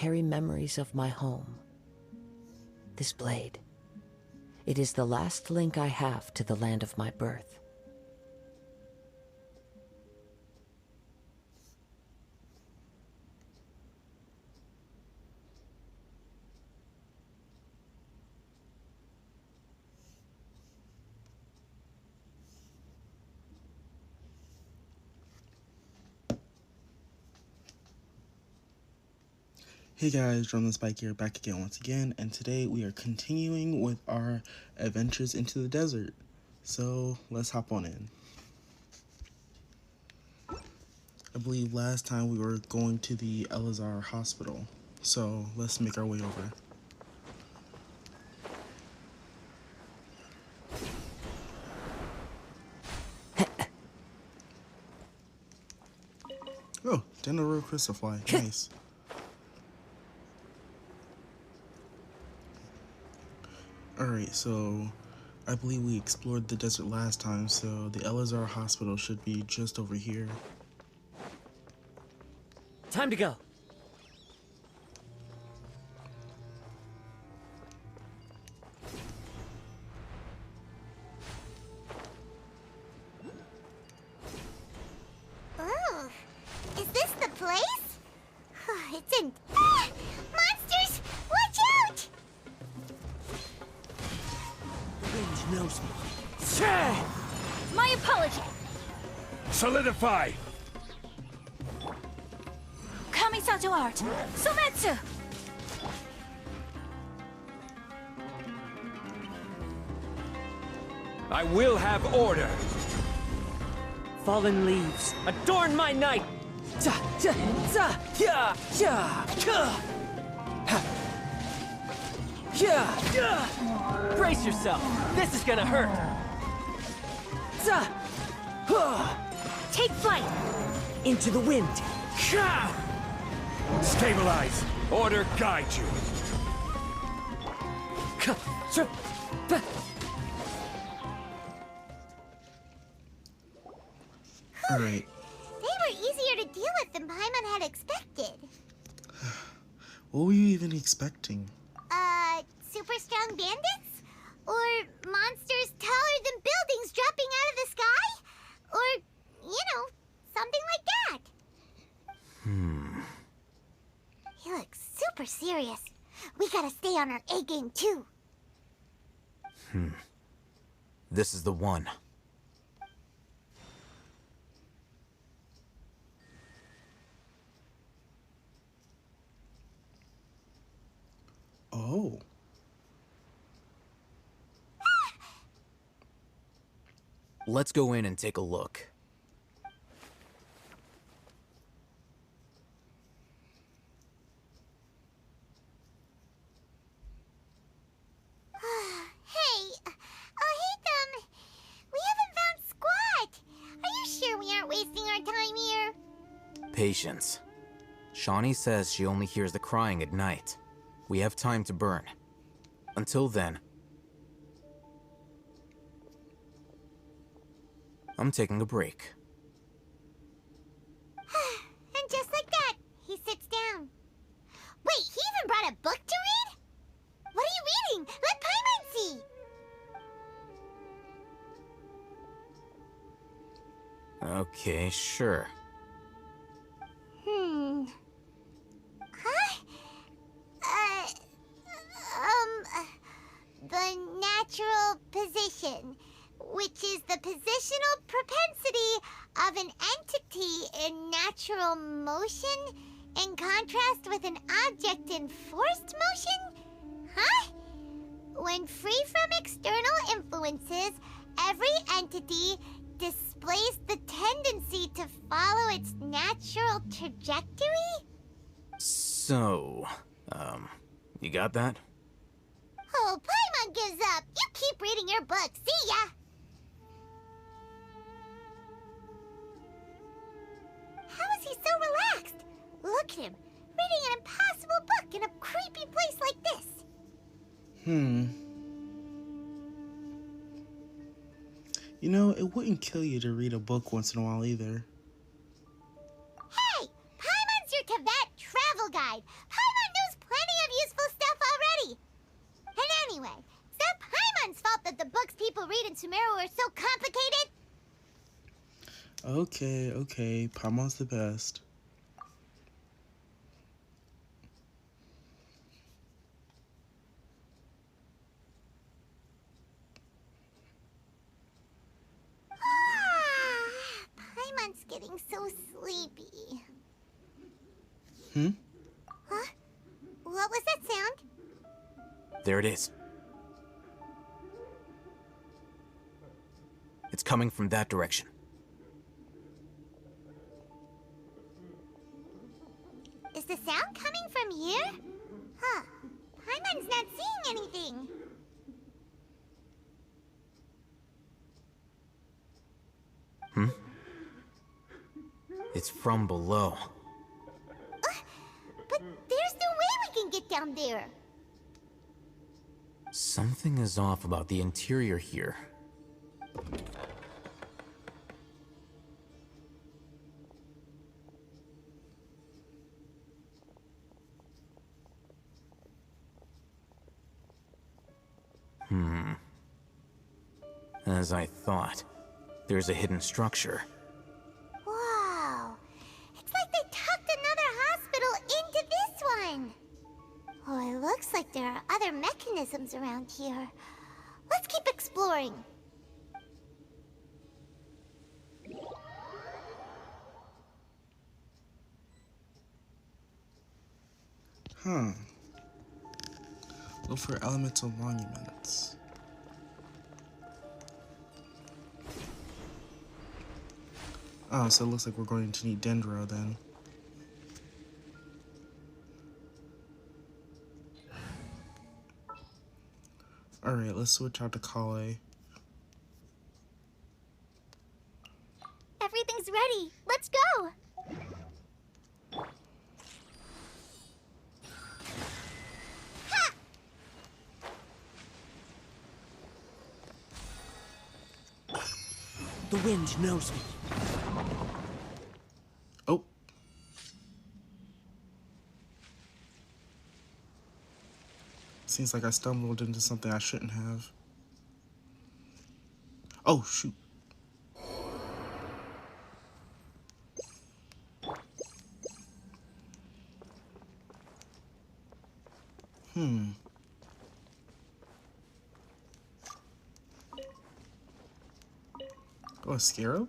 carry memories of my home. This blade. It is the last link I have to the land of my birth. Hey guys, Drum the Spike here, back again once again, and today we are continuing with our adventures into the desert. So, let's hop on in. I believe last time we were going to the Elazar hospital, so let's make our way over. Oh, Denaro Crystal Fly, nice. Alright, so I believe we explored the desert last time, so the Elazar hospital should be just over here. Time to go. Oh, is this the place? It's in... Ah! Monsters! Watch out! Wind knows me. My apology. Solidify! Kamisato art. Sometsu! I will have order! Fallen leaves, adorn my night! Brace yourself, this is gonna hurt! Take flight! Into the wind! Stabilize! Order guide you! Alright, They were easier to deal with than Paimon had expected. what were you even expecting? Super strong bandits? Or monsters taller than buildings dropping out of the sky? Or, you know, something like that. He looks super serious. We gotta stay on our A game too. This is the one. Oh. Let's go in and take a look. Hey, we haven't found squat. Are you sure we aren't wasting our time here? Patience. Shawnee says she only hears the crying at night. We have time to burn. Until then, I'm taking a break. And just like that, he sits down. Wait, he even brought a book to read? What are you reading? Let Paimon see. Okay, sure. Huh? The natural position, which is the positional propensity of an entity in natural motion in contrast with an object in forced motion? Huh? When free from external influences, every entity displays the tendency to follow its natural trajectory? So, you got that? Oh, Paimon gives up. You keep reading your book. See ya. How is he so relaxed? Look at him, reading an impossible book in a creepy place like this. You know, it wouldn't kill you to read a book once in a while either. Hey, Paimon's your Teyvat travel guide. Paimon Okay, okay. Paimon's the best. Paimon's getting so sleepy. Hmm? Huh? What was that sound? There it is. It's coming from that direction. Is the sound coming from here? Huh. Paimon's not seeing anything. It's from below. But there's no way we can get down there. Something is off about the interior here. As I thought, there's a hidden structure. Wow. It's like they tucked another hospital into this one. Oh, it looks like there are other mechanisms around here. Let's keep exploring. Huh. Look for elemental monuments. Oh, so it looks like we're going to need Dendro then. Alright, let's switch out to Kale. Everything's ready. Let's go. Ha! The wind knows me. Oh. Seems like I stumbled into something I shouldn't have. Oh, shoot. Oh, a scarab?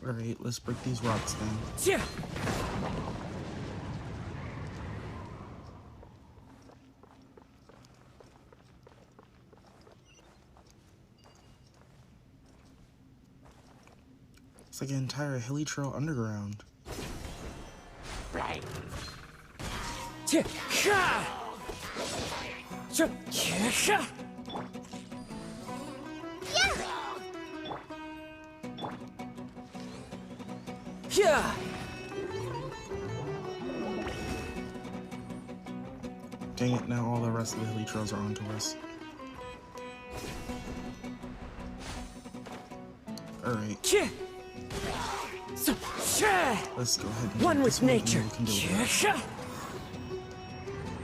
Alright, let's break these rocks then. Yeah. It's like an entire hilly trail underground. Right. Yeah. Ha! Yeah. Yeah. Yeah. Dang it, now all the rest of the hilly trails are onto us. Alright, Yeah. So, yeah. let's go ahead and One do with this one, and nature. then we can deal with Yeah.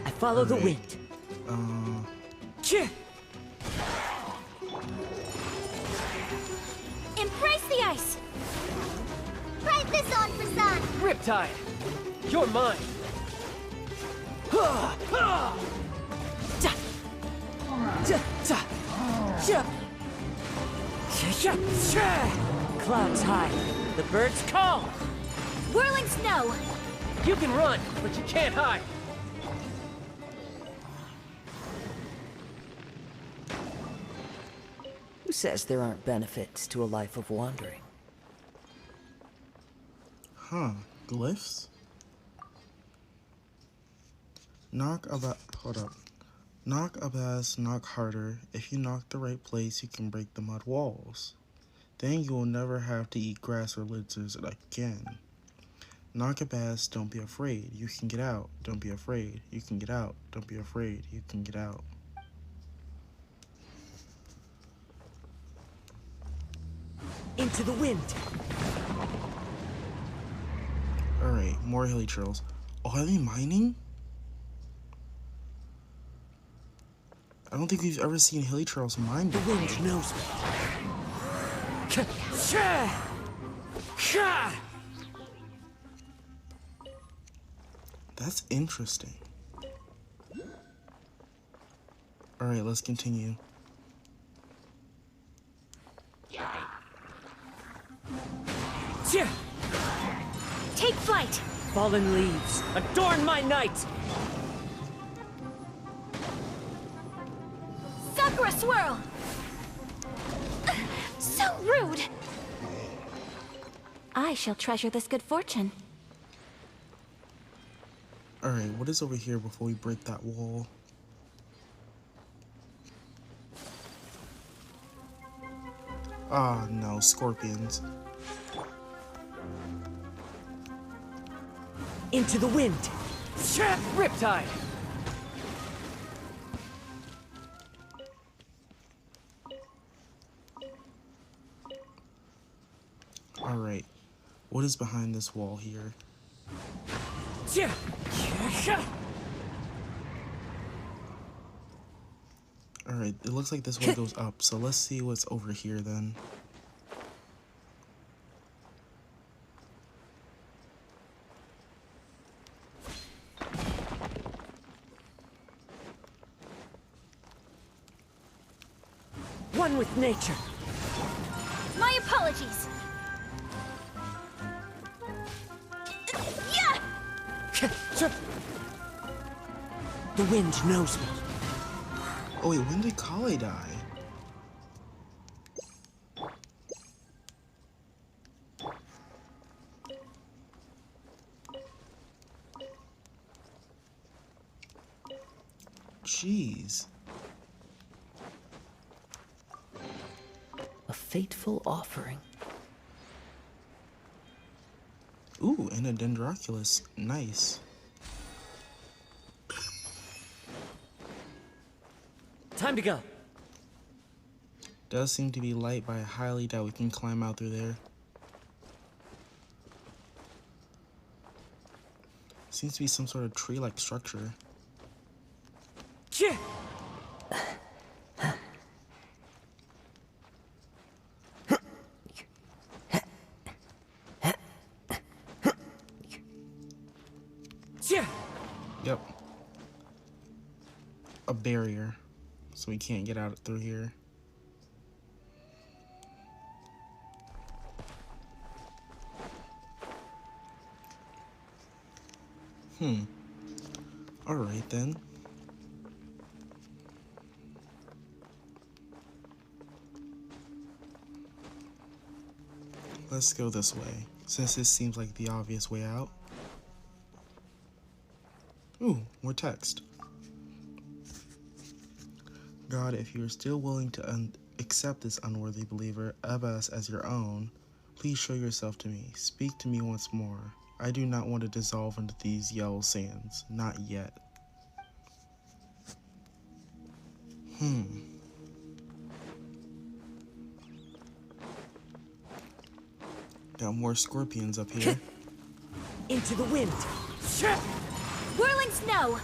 I follow the Alright. wind. that. Yeah. Embrace the ice. Write this on for Sun. Riptide. You're mine. Ha! Ha! Da. Da. Da. Yeah. Yeah. Yeah. Clouds high. The birds call. Whirling snow. You can run, but you can't hide. Who says there aren't benefits to a life of wandering? Huh, glyphs? Hold up. Knock a bass, knock harder. If you knock the right place, you can break the mud walls. Then you will never have to eat grass or lizards again. Knock a bass, don't be afraid. You can get out. Don't be afraid. You can get out. Don't be afraid. You can get out. Into the wind. Alright, more hilly trails. Oh, are they mining? I don't think we've ever seen hilly trails mined The before. wind knows me. That's interesting. Alright, let's continue. Take flight! Fallen leaves, adorn my night! Sakura swirl! So rude! I shall treasure this good fortune. Alright, what is over here before we break that wall? Ah, no, scorpions. Into the wind. Riptide. Alright, what is behind this wall here? Alright, it looks like this way goes up, so let's see what's over here then. One with nature. My apologies! Yeah! The wind knows me. Oh wait, when did Kale die? Jeez. A fateful offering. Ooh, and a Dendroculus. Nice. Time to go. Does seem to be light, but I highly doubt we can climb out through there. Seems to be some sort of tree-like structure. Yep. A barrier. So we can't get out through here. Alright then. Let's go this way, since this seems like the obvious way out. Ooh, more text. God, if you are still willing to accept this unworthy believer, Abbas, as your own, please show yourself to me. Speak to me once more. I do not want to dissolve into these yellow sands. Not yet. Got more scorpions up here. Into the wind. Whirling snow!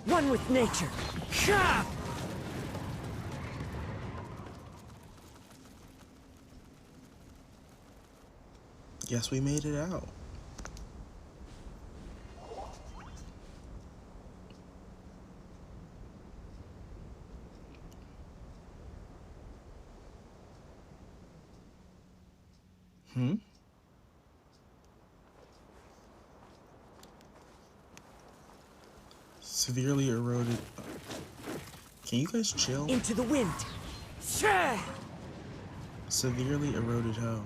One with nature. Guess we made it out. Severely eroded. Can you guys chill? Into the wind. Severely eroded hoe.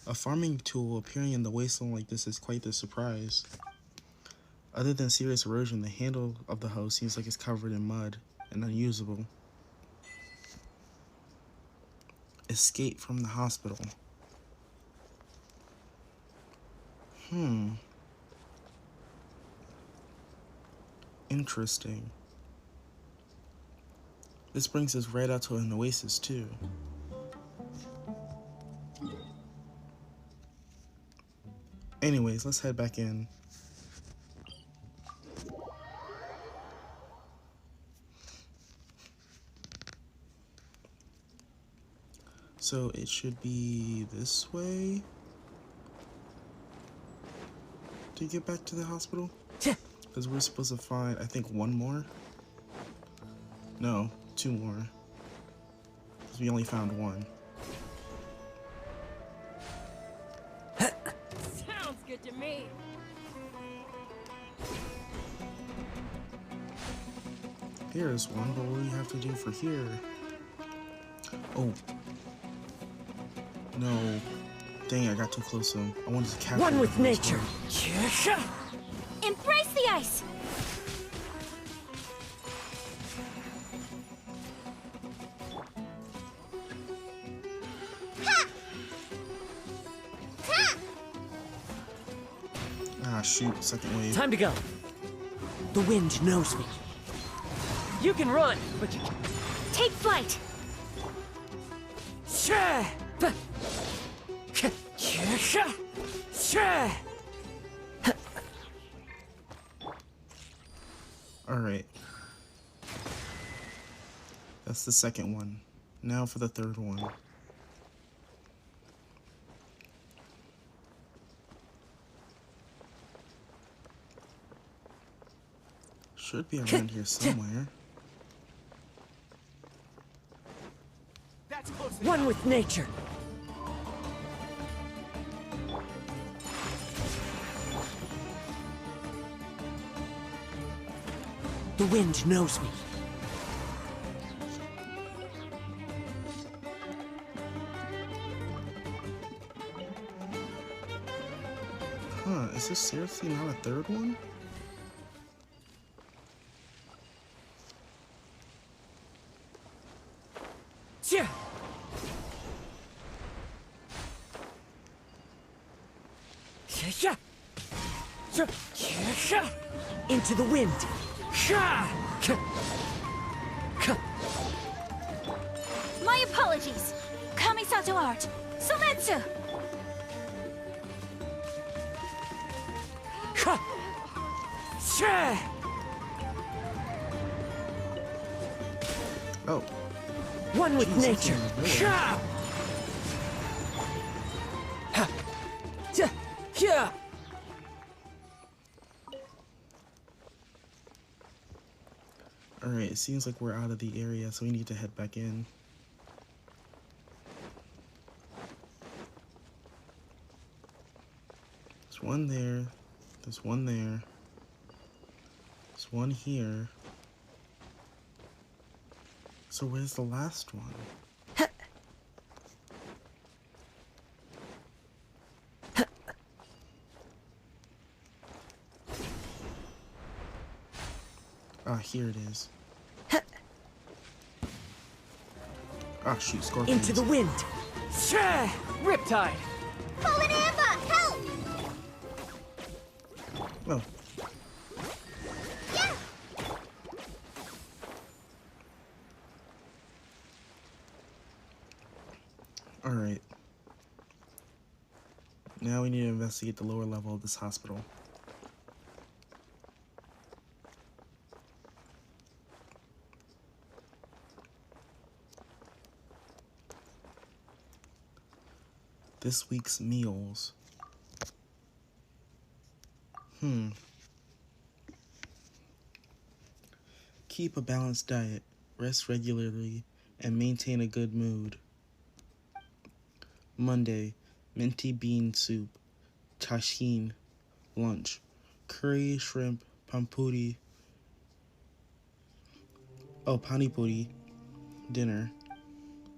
A farming tool appearing in the wasteland like this is quite the surprise. Other than serious erosion, the handle of the hoe seems like it's covered in mud and unusable. Escape from the hospital. Interesting. This brings us right out to an oasis, too. Anyways, let's head back in. So it should be this way to get back to the hospital? Because we're supposed to find, I think, one more? No, two more. Because we only found one. Sounds good to me. Here's one, but what do you have to do for here? Oh. No. Dang, I got too close to him. I wanted to capture One him with for this nature. one. Embrace the ice. Ah, shoot. Second wave. Time to go. The wind knows me. You can run, but you Take flight. Alright. That's the second one. Now for the third one. Should be around here somewhere. one with nature. The wind knows me. Huh, is this seriously not a third one? Yeah. Into the wind. My apologies. Kamisato art. Sometsu. Oh, One with Jeez, I nature. can't remember. Yeah. alright, it seems like we're out of the area, so we need to head back in. There's one there. There's one there. There's one here. So where's the last one? Ah, here it is. Ah, shoot, scorpions. Into the wind. Riptide. Fallen Amber, help! Oh, Yeah! alright. Now we need to investigate the lower level of this hospital. This week's meals. Keep a balanced diet, rest regularly, and maintain a good mood. Monday, minty bean soup, tashin, lunch, curry, shrimp, pani puri, dinner.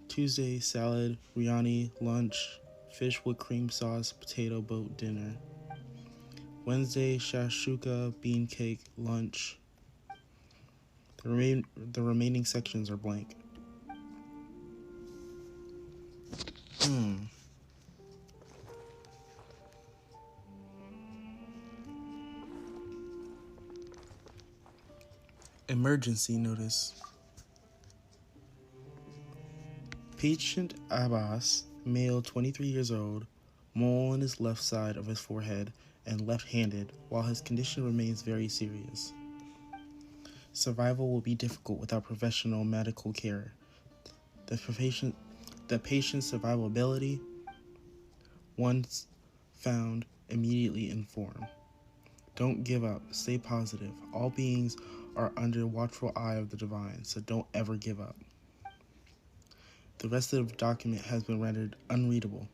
Tuesday, salad, biryani, lunch, fish with cream sauce, potato boat, dinner. Wednesday, shashuka, bean cake, lunch. The remaining sections are blank. Emergency notice. Patient Abbas, male 23 years old, mole on his left side of his forehead and left-handed, while his condition remains very serious. Survival will be difficult without professional medical care. The patient's survivability, once found, immediately inform. Don't give up. Stay positive. All beings are under watchful eye of the divine, so don't ever give up. The rest of the document has been rendered unreadable.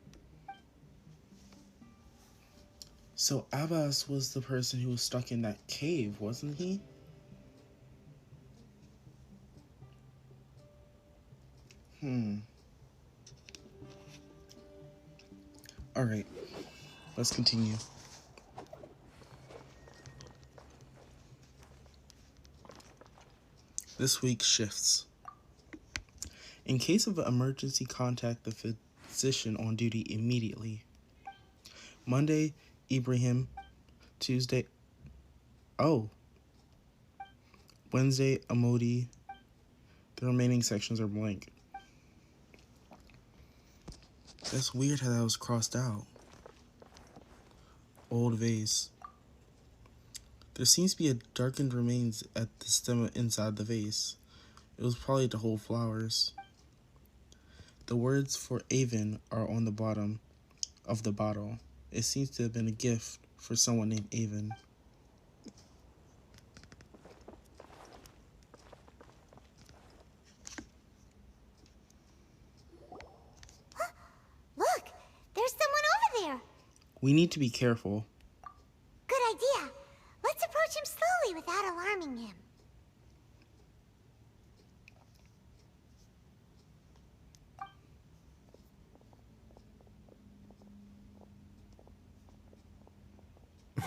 So Abbas was the person who was stuck in that cave, wasn't he? Alright, let's continue. This week's shifts. In case of an emergency, contact the physician on duty immediately. Monday, Ibrahim. Tuesday, Wednesday, Amodi. The remaining sections are blank. That's weird how that was crossed out. Old vase. There seems to be a darkened remains at the stem inside the vase. It was probably to hold flowers. The words for Avon are on the bottom of the bottle. It seems to have been a gift for someone named Avon. Look, there's someone over there. We need to be careful. Good idea. Let's approach him slowly without alarming him.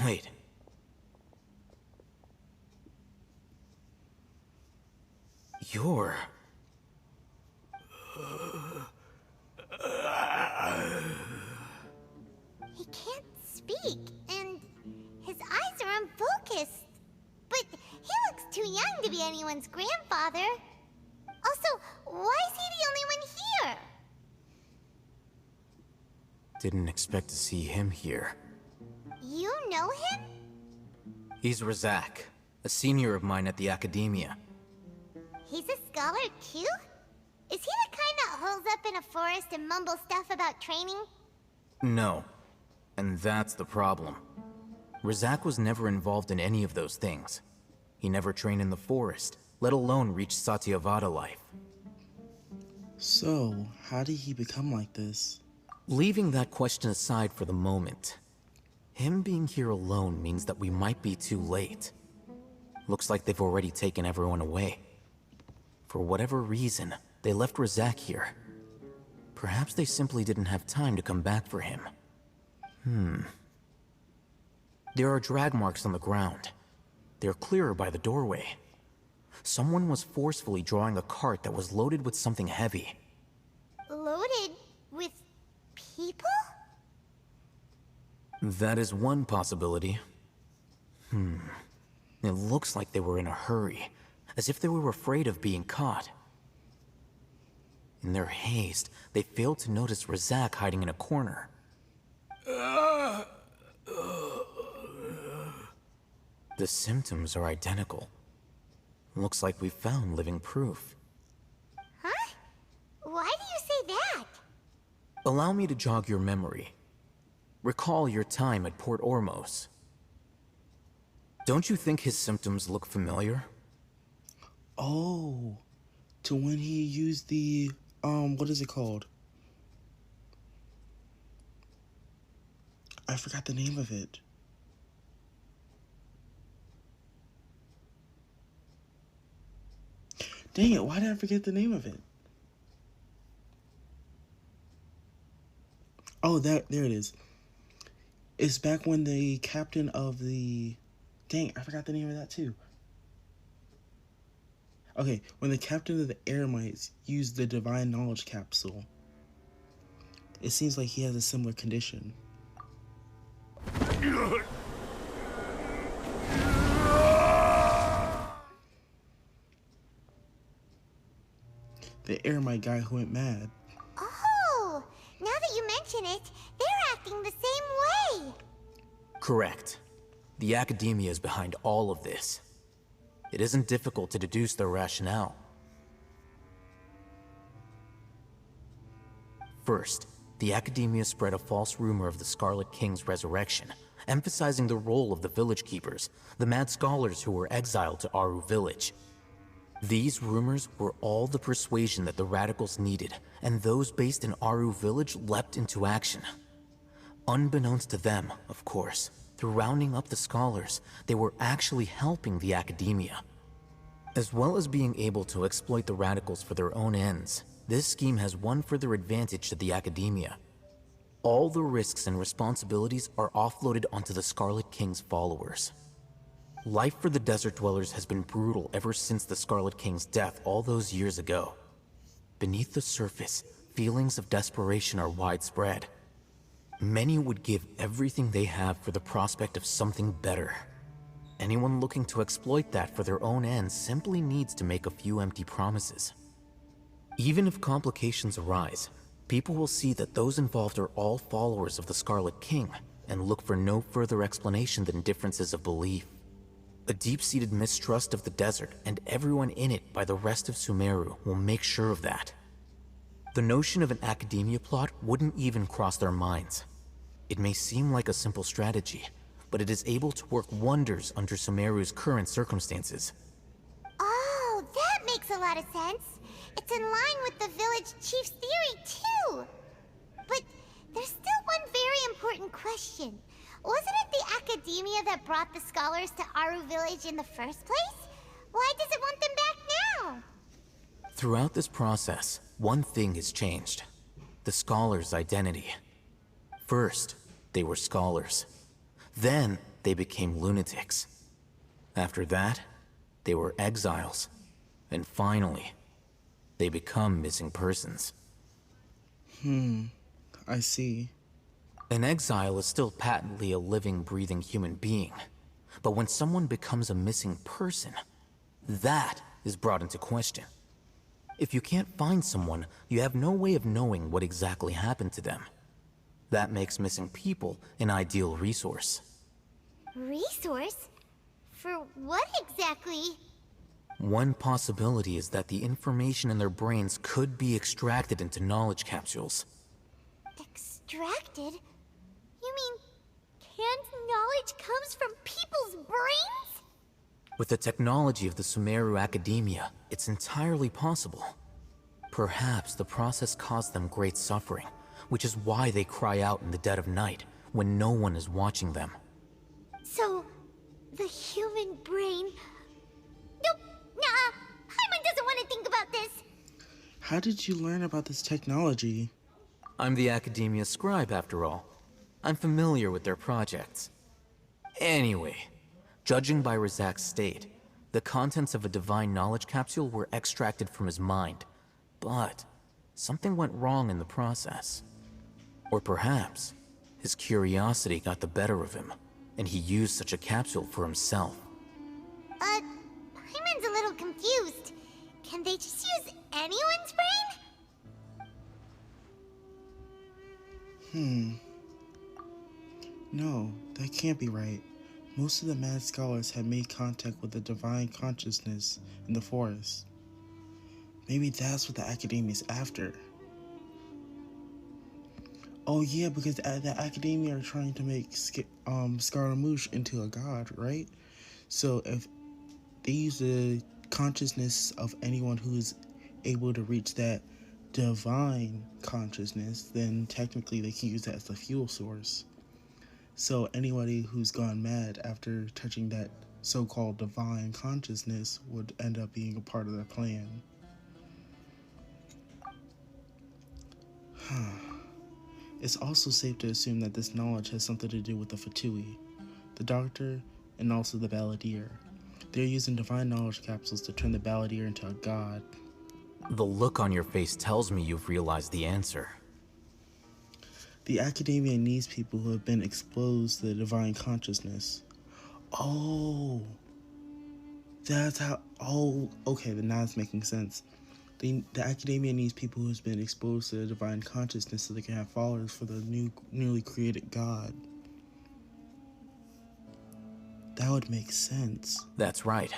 Wait. You're... He can't speak, and his eyes are unfocused. But he looks too young to be anyone's grandfather. Also, why is he the only one here? Didn't expect to see him here. You know him? He's Razak, a senior of mine at the academia. He's a scholar too? Is he the kind that holes up in a forest and mumbles stuff about training? No. And that's the problem. Razak was never involved in any of those things. He never trained in the forest, let alone reach Satyavada life. So, how did he become like this? Leaving that question aside for the moment, him being here alone means that we might be too late. Looks like they've already taken everyone away. For whatever reason, they left Razak here. Perhaps they simply didn't have time to come back for him. There are drag marks on the ground. They're clearer by the doorway. Someone was forcefully drawing a cart that was loaded with something heavy. Loaded with people? That is one possibility. It looks like they were in a hurry, as if they were afraid of being caught. In their haste, they failed to notice Razak hiding in a corner. The symptoms are identical. Looks like we found living proof. Huh? Why do you say that? Allow me to jog your memory. Recall your time at Port Ormos. Don't you think his symptoms look familiar? Oh, to when he used the, what is it called? I forgot the name of it. Dang it, why did I forget the name of it? Oh, there it is. It's back when the captain of the... Dang, I forgot the name of that too. Okay, when the captain of the Eremites used the Divine Knowledge Capsule. It seems like he has a similar condition. Ugh. The Eremite guy who went mad. Oh, now that you mention it, they're acting the same way. Correct. The academia is behind all of this. It isn't difficult to deduce their rationale. First, the academia spread a false rumor of the Scarlet King's resurrection, emphasizing the role of the village keepers, the mad scholars who were exiled to Aru village. These rumors were all the persuasion that the radicals needed, and those based in Aru village leapt into action. Unbeknownst to them, of course, through rounding up the scholars, they were actually helping the academia. As well as being able to exploit the radicals for their own ends, this scheme has one further advantage to the academia. All the risks and responsibilities are offloaded onto the Scarlet King's followers. Life for the desert dwellers has been brutal ever since the Scarlet King's death all those years ago. Beneath the surface, feelings of desperation are widespread. Many would give everything they have for the prospect of something better. Anyone looking to exploit that for their own ends simply needs to make a few empty promises. Even if complications arise, people will see that those involved are all followers of the Scarlet King and look for no further explanation than differences of belief. A deep-seated mistrust of the desert and everyone in it by the rest of Sumeru will make sure of that. The notion of an academia plot wouldn't even cross their minds. It may seem like a simple strategy, but it is able to work wonders under Sumeru's current circumstances. Oh, that makes a lot of sense. It's in line with the village chief's theory, too. But there's still one very important question. Wasn't it the academia that brought the scholars to Aru village in the first place? Why does it want them back now? Throughout this process, one thing has changed: the scholars' identity. First, they were scholars. Then, they became lunatics. After that, they were exiles. And finally, they become missing persons. I see. An exile is still patently a living, breathing human being. But when someone becomes a missing person, that is brought into question. If you can't find someone, you have no way of knowing what exactly happened to them. That makes missing people an ideal resource. Resource? For what exactly? One possibility is that the information in their brains could be extracted into knowledge capsules. Extracted? You mean canned knowledge comes from people's brains? With the technology of the Sumeru Academia, it's entirely possible. Perhaps the process caused them great suffering, which is why they cry out in the dead of night, when no one is watching them. So, the human brain... Nope, nah, Paimon doesn't want to think about this. How did you learn about this technology? I'm the Academia scribe, after all. I'm familiar with their projects. Anyway, judging by Razak's state, the contents of a divine knowledge capsule were extracted from his mind. But something went wrong in the process. Or perhaps his curiosity got the better of him, and he used such a capsule for himself. Paimon's a little confused. Can they just use anyone's brain? No, that can't be right. Most of the mad scholars had made contact with the divine consciousness in the forest. Maybe that's what the academia is after. Oh yeah, because the academia are trying to make Scaramouche into a god, right? So if they use the consciousness of anyone who's able to reach that divine consciousness, then technically they can use that as the fuel source. So anybody who's gone mad after touching that so-called divine consciousness would end up being a part of their plan. It's also safe to assume that this knowledge has something to do with the Fatui, the Doctor, and also the Balladeer. They're using divine knowledge capsules to turn the Balladeer into a god. The look on your face tells me you've realized the answer. The academia needs people who have been exposed to the divine consciousness. Oh, that's how. Oh, okay, then now it's making sense. The academia needs people who's been exposed to the divine consciousness so they can have followers for the newly created god. That would make sense. That's right.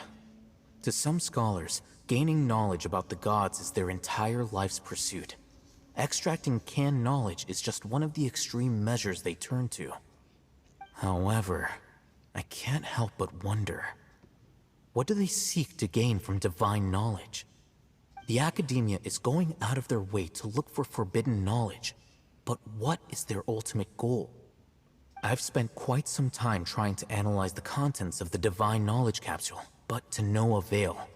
To some scholars, gaining knowledge about the gods is their entire life's pursuit. Extracting canned knowledge is just one of the extreme measures they turn to. However, I can't help but wonder, what do they seek to gain from divine knowledge? The academia is going out of their way to look for forbidden knowledge, but what is their ultimate goal? I've spent quite some time trying to analyze the contents of the divine knowledge capsule, but to no avail.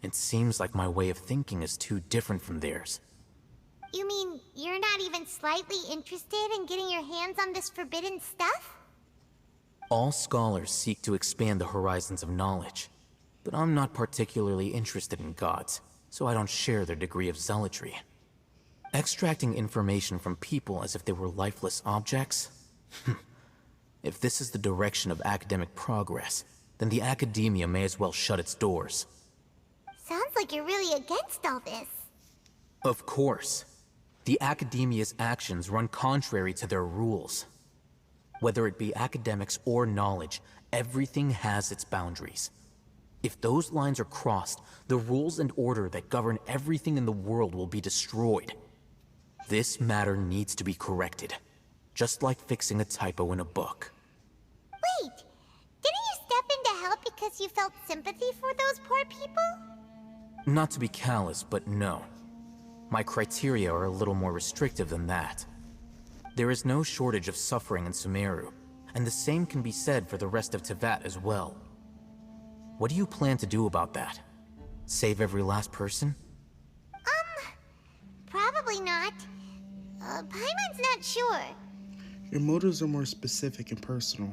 It seems like my way of thinking is too different from theirs. You mean you're not even slightly interested in getting your hands on this forbidden stuff? All scholars seek to expand the horizons of knowledge, but I'm not particularly interested in gods, so I don't share their degree of zealotry. Extracting information from people as if they were lifeless objects? If this is the direction of academic progress, then the academia may as well shut its doors. Sounds like you're really against all this. Of course. The academia's actions run contrary to their rules. Whether it be academics or knowledge, everything has its boundaries. If those lines are crossed, the rules and order that govern everything in the world will be destroyed. This matter needs to be corrected, just like fixing a typo in a book. Wait, didn't you step in to help because you felt sympathy for those poor people? Not to be callous, but no. My criteria are a little more restrictive than that. There is no shortage of suffering in Sumeru, and the same can be said for the rest of Teyvat as well. What do you plan to do about that? Save every last person? Probably not. Paimon's not sure. Your motives are more specific and personal.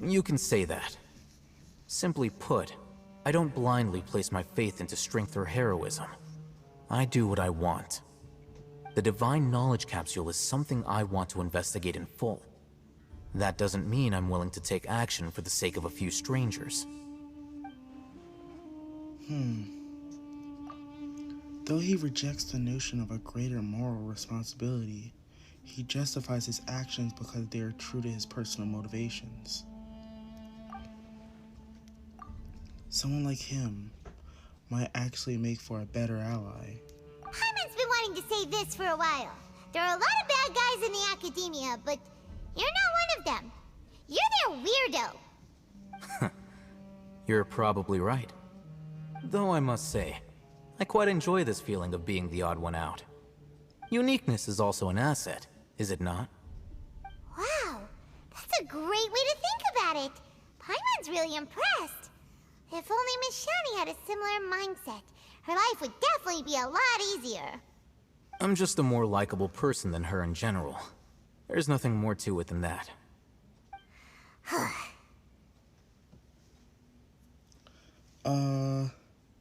You can say that. Simply put, I don't blindly place my faith into strength or heroism. I do what I want. The divine knowledge capsule is something I want to investigate in full. That doesn't mean I'm willing to take action for the sake of a few strangers. Though he rejects the notion of a greater moral responsibility, he justifies his actions because they are true to his personal motivations. Someone like him might actually make for a better ally. Paimon's been wanting to say this for a while. There are a lot of bad guys in the academia, but you're not one of them. You're their weirdo. You're probably right. Though I must say, I quite enjoy this feeling of being the odd one out. Uniqueness is also an asset, is it not? Wow, that's a great way to think about it. Paimon's really impressed. If only Miss Shani had a similar mindset, her life would definitely be a lot easier. I'm just a more likable person than her in general. There's nothing more to it than that.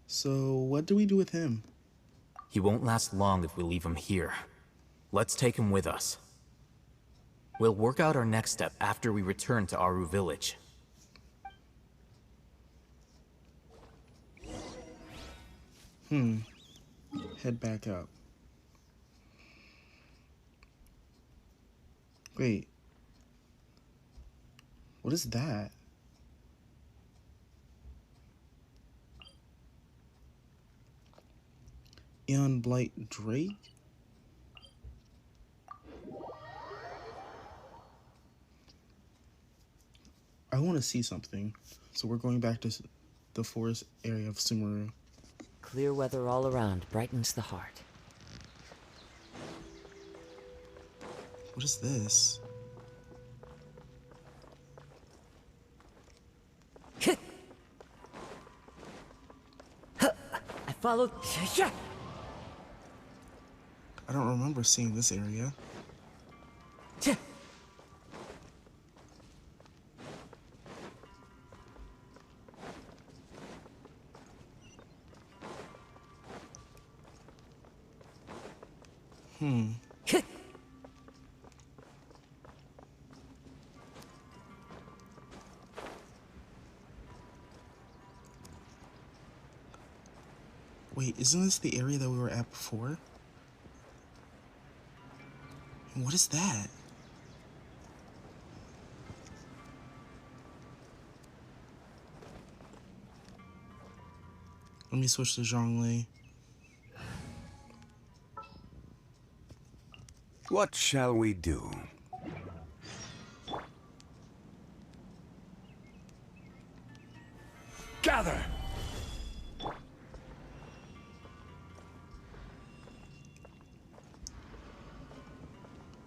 So what do we do with him? He won't last long if we leave him here. Let's take him with us. We'll work out our next step after we return to Aru village. Head back up. Wait. What is that? Eon Blight Drake? I want to see something. So we're going back to the forest area of Sumeru. Clear weather all around brightens the heart. What is this? I followed. I don't remember seeing this area. Wait, Isn't this the area that we were at before? And what is that? Let me switch to Zhongli. What shall we do? Gather!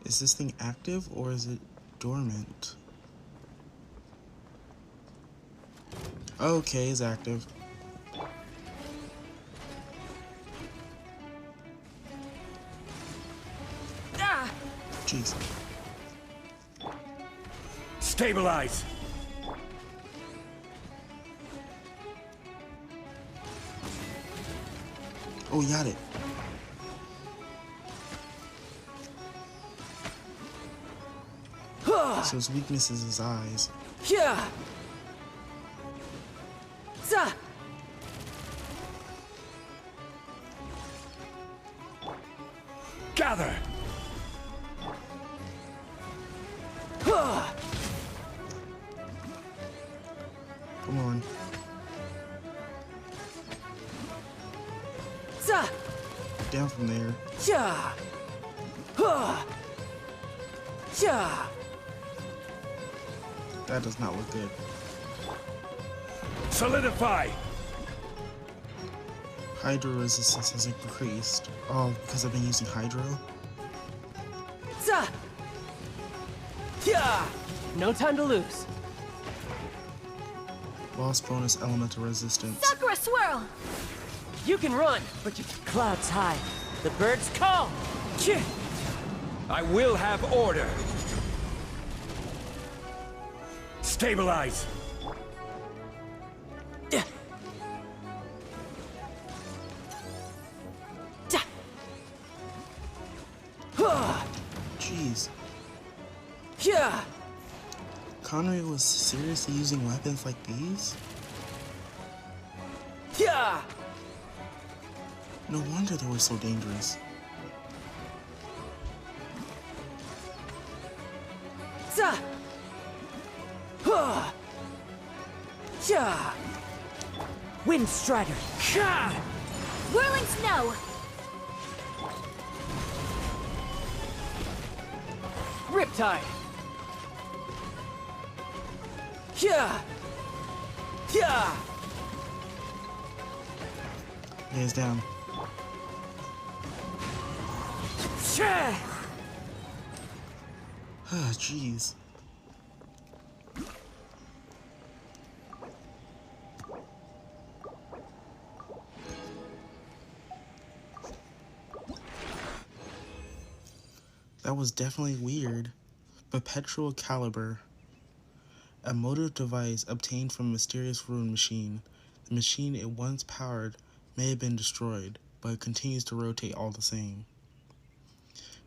Is this thing active or is it dormant? Okay, it's active. Jeez. Stabilize! Oh, you got it. So his weakness is his eyes. Yeah. Za. Gather! Come on. Za. Down from there. Yeah. Yeah. That does not look good. Solidify! Hydro resistance has increased. Oh, because I've been using Hydro? Za. Yeah. No time to lose. Lost bonus elemental resistance. Sakura swirl! You can run, but you clouds high. The birds call. Yeah. I will have order! Stabilize! Yeah. Da. Jeez. Yeah. Connery was seriously using weapons like these? Yeah. No wonder they were so dangerous. Za. Yeah. Wind Strider. Ka. Whirling snow! Riptide. Yeah. Yeah. Hands down. Yeah. Ah, jeez. That was definitely weird. Perpetual Caliber. A motive device obtained from a mysterious rune machine. The machine it once powered may have been destroyed, but it continues to rotate all the same.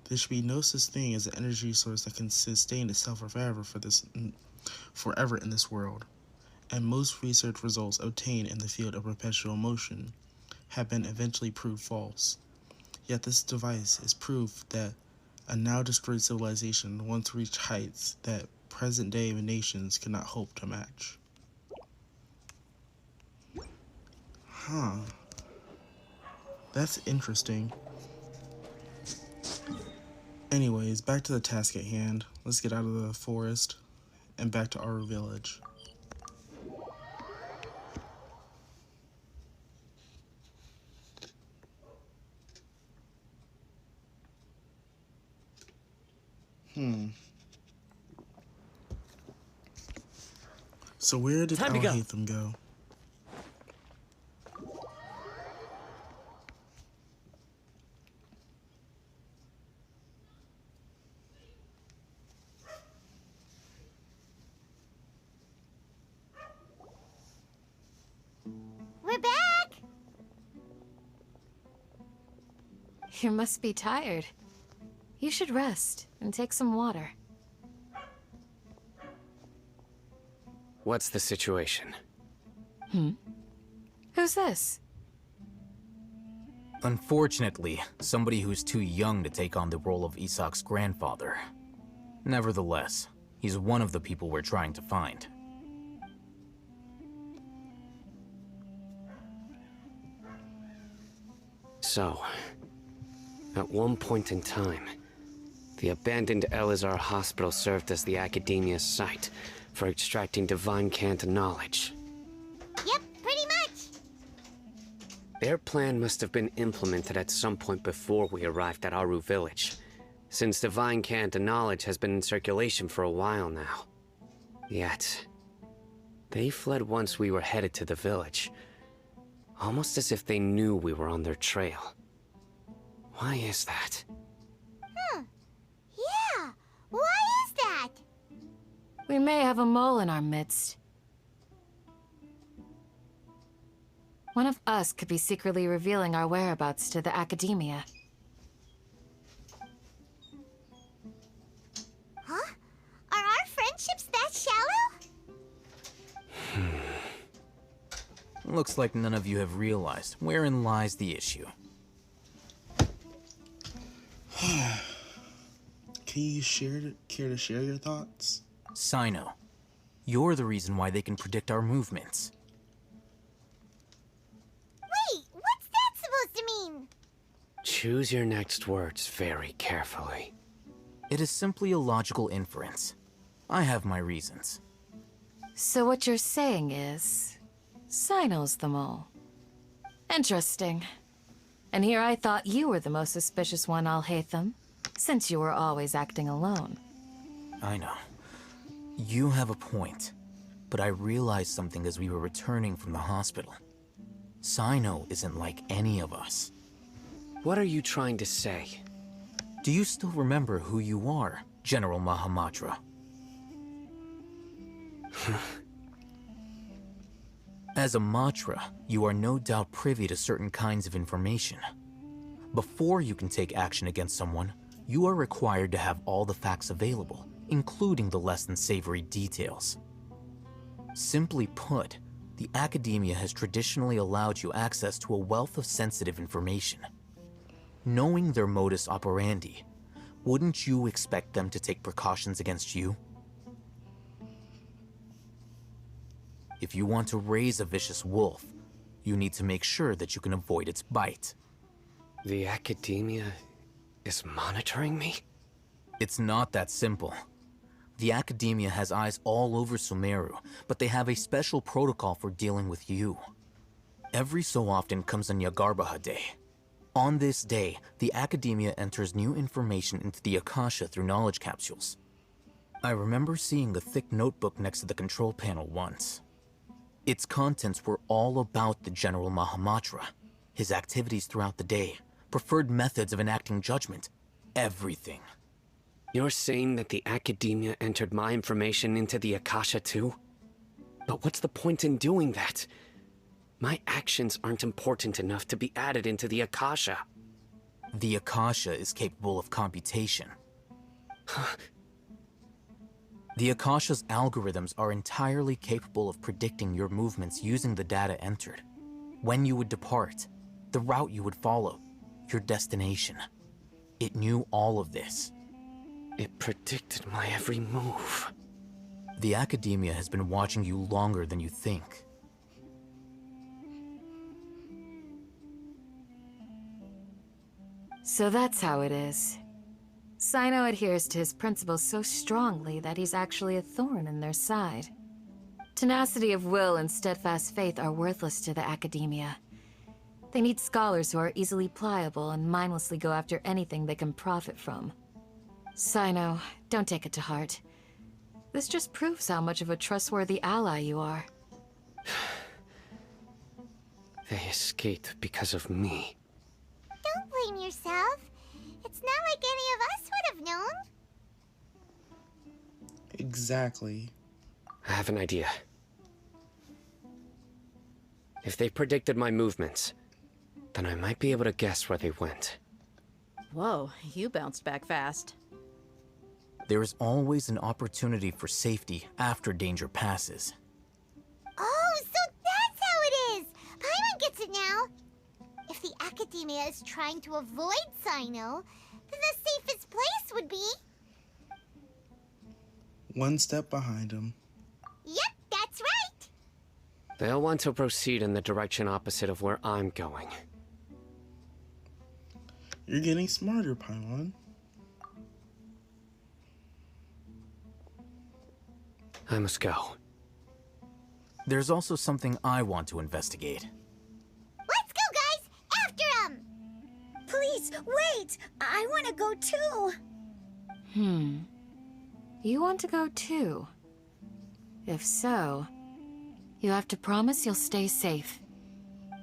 There should be no such thing as an energy source that can sustain itself forever in this world, and most research results obtained in the field of perpetual motion have been eventually proved false. Yet this device is proof that a now destroyed civilization once reached heights that present-day nations cannot hope to match. Huh. That's interesting. Anyways, back to the task at hand. Let's get out of the forest and back to our village. So where did Time to go. Al-Haytham go? We're back! You must be tired. You should rest and take some water. What's the situation? Who's this? Unfortunately, somebody who's too young to take on the role of Isak's grandfather. Nevertheless, he's one of the people we're trying to find. So, at one point in time, the abandoned Elazar hospital served as the Academia's site for extracting divine cant knowledge. Yep, pretty much. Their plan must have been implemented at some point before we arrived at Aru village, since divine cant knowledge has been in circulation for a while now. Yet, they fled once we were headed to the village, almost as if they knew we were on their trail. Why is that? Yeah, why is that? We may have a mole in our midst. One of us could be secretly revealing our whereabouts to the Academia. Huh? Are our friendships that shallow? Looks like none of you have realized wherein lies the issue. Can you care to share your thoughts? Sino, you're the reason why they can predict our movements. Wait, what's that supposed to mean? Choose your next words very carefully. It is simply a logical inference. I have my reasons. So what you're saying is, Sino's the mole. Interesting. And here I thought you were the most suspicious one, Alhaitham, since you were always acting alone. I know. You have a point, but I realized something as we were returning from the hospital. Sino isn't like any of us. What are you trying to say? Do you still remember who you are, General Mahamatra? As a Matra, you are no doubt privy to certain kinds of information. Before you can take action against someone, you are required to have all the facts available, including the less than savory details. Simply put, the Academia has traditionally allowed you access to a wealth of sensitive information. Knowing their modus operandi, wouldn't you expect them to take precautions against you? If you want to raise a vicious wolf, you need to make sure that you can avoid its bite. The Academia is monitoring me? It's not that simple. The Academia has eyes all over Sumeru, but they have a special protocol for dealing with you. Every so often comes a Nyagarbaha Day. On this day, the Academia enters new information into the Akasha through knowledge capsules. I remember seeing a thick notebook next to the control panel once. Its contents were all about the General Mahamatra, his activities throughout the day, preferred methods of enacting judgment, everything. You're saying that the Academia entered my information into the Akasha too? But what's the point in doing that? My actions aren't important enough to be added into the Akasha. The Akasha is capable of computation. The Akasha's algorithms are entirely capable of predicting your movements using the data entered. When you would depart, the route you would follow, your destination. It knew all of this. It predicted my every move. The Academia has been watching you longer than you think. So that's how it is. Sino adheres to his principles so strongly that he's actually a thorn in their side. Tenacity of will and steadfast faith are worthless to the Academia. They need scholars who are easily pliable and mindlessly go after anything they can profit from. Sino, don't take it to heart. This just proves how much of a trustworthy ally you are. They escaped because of me. Don't blame yourself. It's not like any of us would have known. Exactly. I have an idea. If they predicted my movements, then I might be able to guess where they went. Whoa, you bounced back fast. There is always an opportunity for safety after danger passes. Oh, so that's how it is! Paimon gets it now! If the Academia Academia is trying to avoid Sino, then the safest place would be... One step behind him. Yep, that's right! They'll want to proceed in the direction opposite of where I'm going. You're getting smarter, Paimon. I must go. There's also something I want to investigate. Let's go, guys! After him! Please, wait! I want to go too! You want to go too? If so, you have to promise you'll stay safe.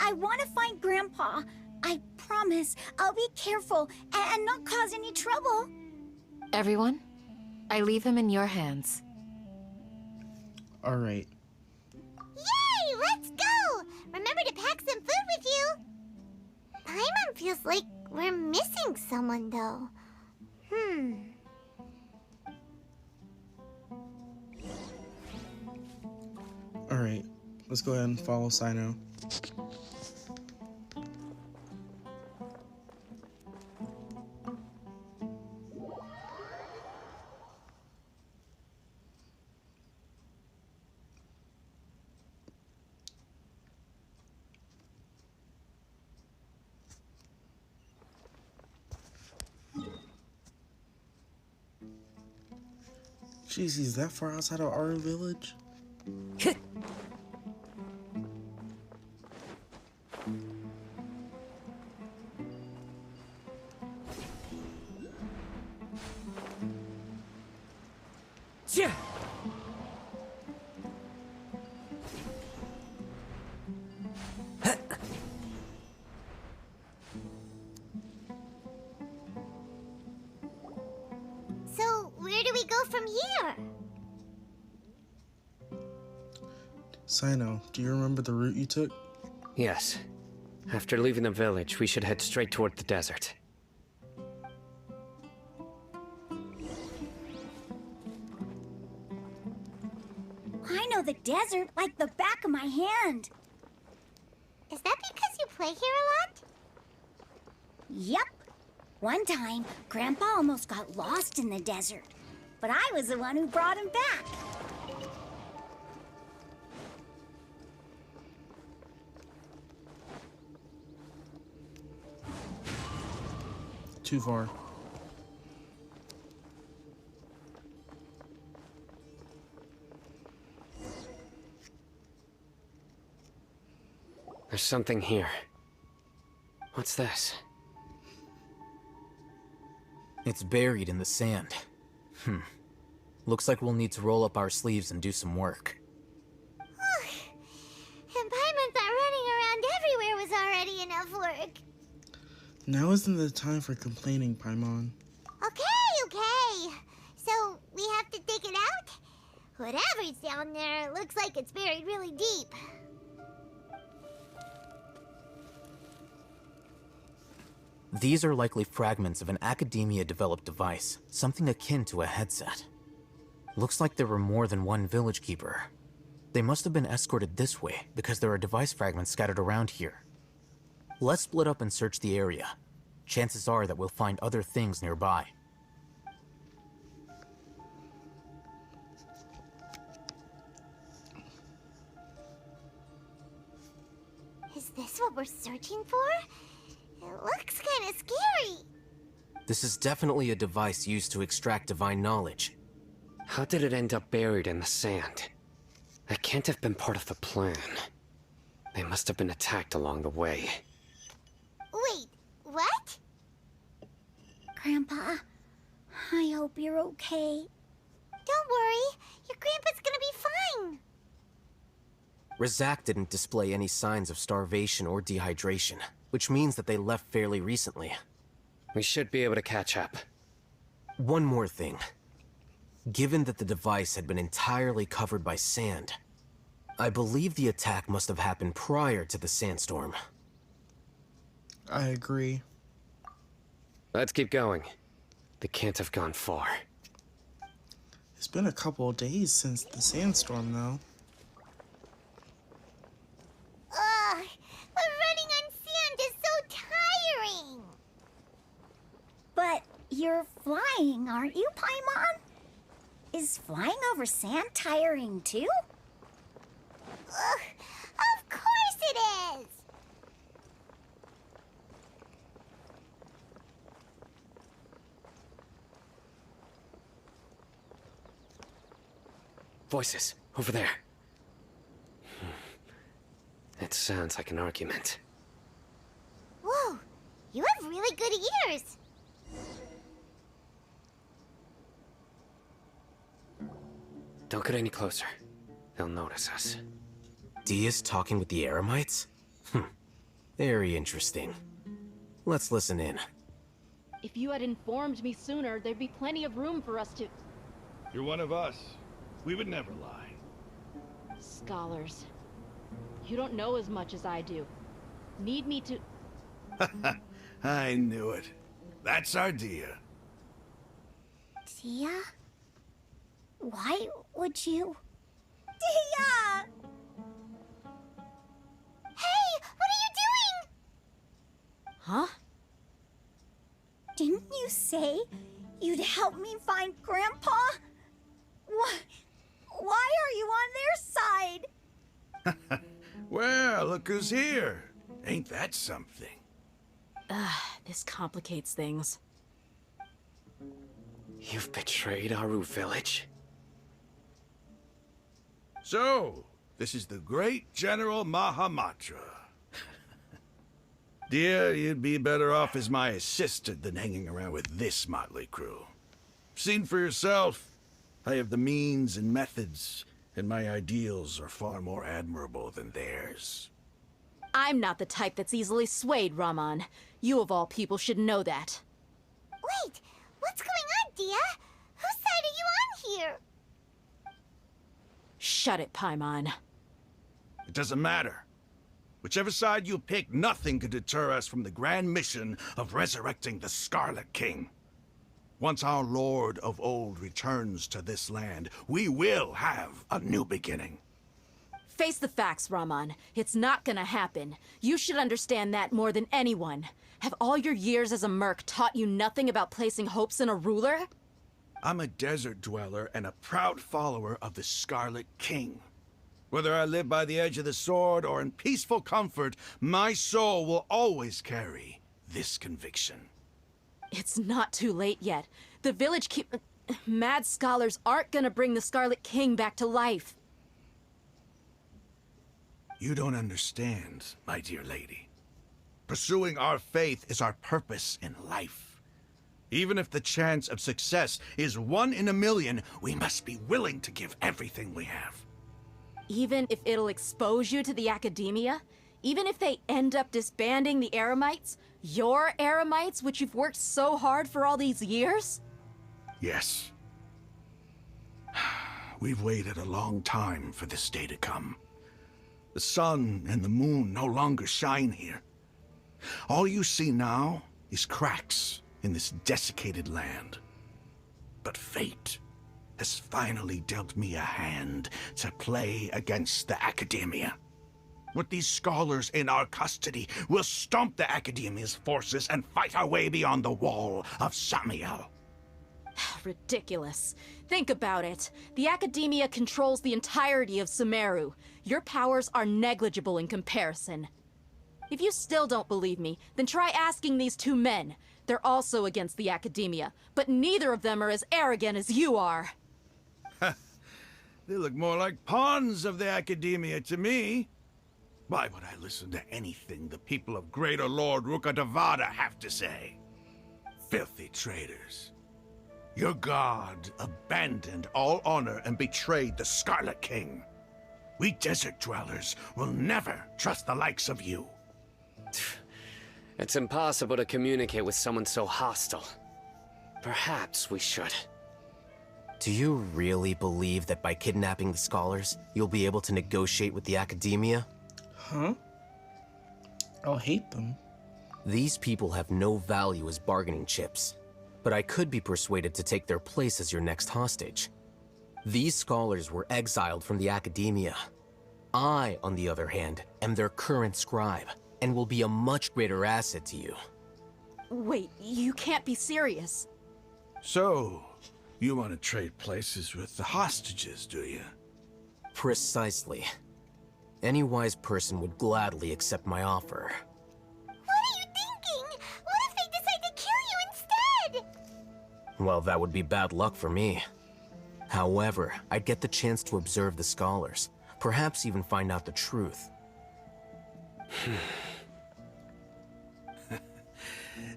I want to find Grandpa. I promise I'll be careful and not cause any trouble. Everyone, I leave him in your hands. Alright. Yay! Let's go! Remember to pack some food with you! Paimon feels like we're missing someone, though. Alright. Let's go ahead and follow Sino. Jeez, he's that far outside of our village? Yeah. So, where do we go from here? Sino, do you remember the route you took? Yes. After leaving the village, we should head straight toward the desert. I know the desert like the back of my hand. Is that because you play here a lot? Yep. One time, Grandpa almost got lost in the desert, but I was the one who brought him back. Too far. There's something here. What's this? It's buried in the sand. Looks like we'll need to roll up our sleeves and do some work. And Paimon thought running around everywhere was already enough work. Now isn't the time for complaining, Paimon. Okay. So, we have to dig it out? Whatever's down there, it looks like it's buried really deep. These are likely fragments of an Academia-developed device, something akin to a headset. Looks like there were more than one village keeper. They must have been escorted this way because there are device fragments scattered around here. Let's split up and search the area. Chances are that we'll find other things nearby. Is this what we're searching for? It looks kind of scary. This is definitely a device used to extract divine knowledge. How did it end up buried in the sand? That can't have been part of the plan. They must have been attacked along the way. Wait, what? Grandpa, I hope you're okay. Don't worry, your grandpa's gonna be fine. Razak didn't display any signs of starvation or dehydration, which means that they left fairly recently. We should be able to catch up. One more thing. Given that the device had been entirely covered by sand, I believe the attack must have happened prior to the sandstorm. I agree. Let's keep going. They can't have gone far. It's been a couple of days since the sandstorm, though. Ugh, but running on sand is so You're flying, aren't you, Paimon? Is flying over sand tiring too? Ugh, of course it is! Voices, over there. It sounds like an argument. Whoa, you have really good ears. Don't get any closer. They'll notice us. Dia's talking with the Eremites? Very interesting. Let's listen in. If you had informed me sooner, there'd be plenty of room for us to... You're one of us. We would never lie. Scholars. You don't know as much as I do. Need me to... I knew it. That's our Dia. Dia? Why would you... Dia! Hey, what are you doing? Huh? Didn't you say you'd help me find Grandpa? Why are you on their side? Well, look who's here. Ain't that something? This complicates things. You've betrayed Aru Village? So, this is the great General Mahamatra. Dear, you'd be better off as my assistant than hanging around with this motley crew. Seen for yourself. I have the means and methods, and my ideals are far more admirable than theirs. I'm not the type that's easily swayed, Raman. You of all people should know that. Wait, what's going on, Dia? Whose side are you on here? Shut it, Paimon. It doesn't matter. Whichever side you pick, nothing could deter us from the grand mission of resurrecting the Scarlet King. Once our Lord of Old returns to this land, we will have a new beginning. Face the facts, Raman. It's not gonna happen. You should understand that more than anyone. Have all your years as a merc taught you nothing about placing hopes in a ruler? I'm a desert dweller and a proud follower of the Scarlet King. Whether I live by the edge of the sword or in peaceful comfort, my soul will always carry this conviction. It's not too late yet. The village Mad scholars aren't gonna bring the Scarlet King back to life. You don't understand, my dear lady. Pursuing our faith is our purpose in life. Even if the chance of success is 1 in a million, we must be willing to give everything we have. Even if it'll expose you to the academia? Even if they end up disbanding the Eremites? Your Eremites, which you've worked so hard for all these years? Yes. We've waited a long time for this day to come. The sun and the moon no longer shine here. All you see now is cracks in this desiccated land. But fate has finally dealt me a hand to play against the academia. With these scholars in our custody, we'll stomp the academia's forces and fight our way beyond the wall of Samiel. Ridiculous. Think about it. The academia controls the entirety of Sumeru. Your powers are negligible in comparison. If you still don't believe me, then try asking these 2 men. They're also against the academia, but neither of them are as arrogant as you are. They look more like pawns of the academia to me. Why would I listen to anything the people of Greater Lord Rukkhadevada have to say? Filthy traitors. Your god abandoned all honor and betrayed the Scarlet King. We desert dwellers will never trust the likes of you. It's impossible to communicate with someone so hostile. Perhaps we should. Do you really believe that by kidnapping the scholars, you'll be able to negotiate with the academia? Huh? I'll hate them. These people have no value as bargaining chips, but I could be persuaded to take their place as your next hostage. These scholars were exiled from the academia. I, on the other hand, am their current scribe, and will be a much greater asset to you. Wait, you can't be serious. So, you want to trade places with the hostages, do you? Precisely. Any wise person would gladly accept my offer. What are you thinking? What if they decide to kill you instead? Well, that would be bad luck for me. However, I'd get the chance to observe the scholars, perhaps even find out the truth.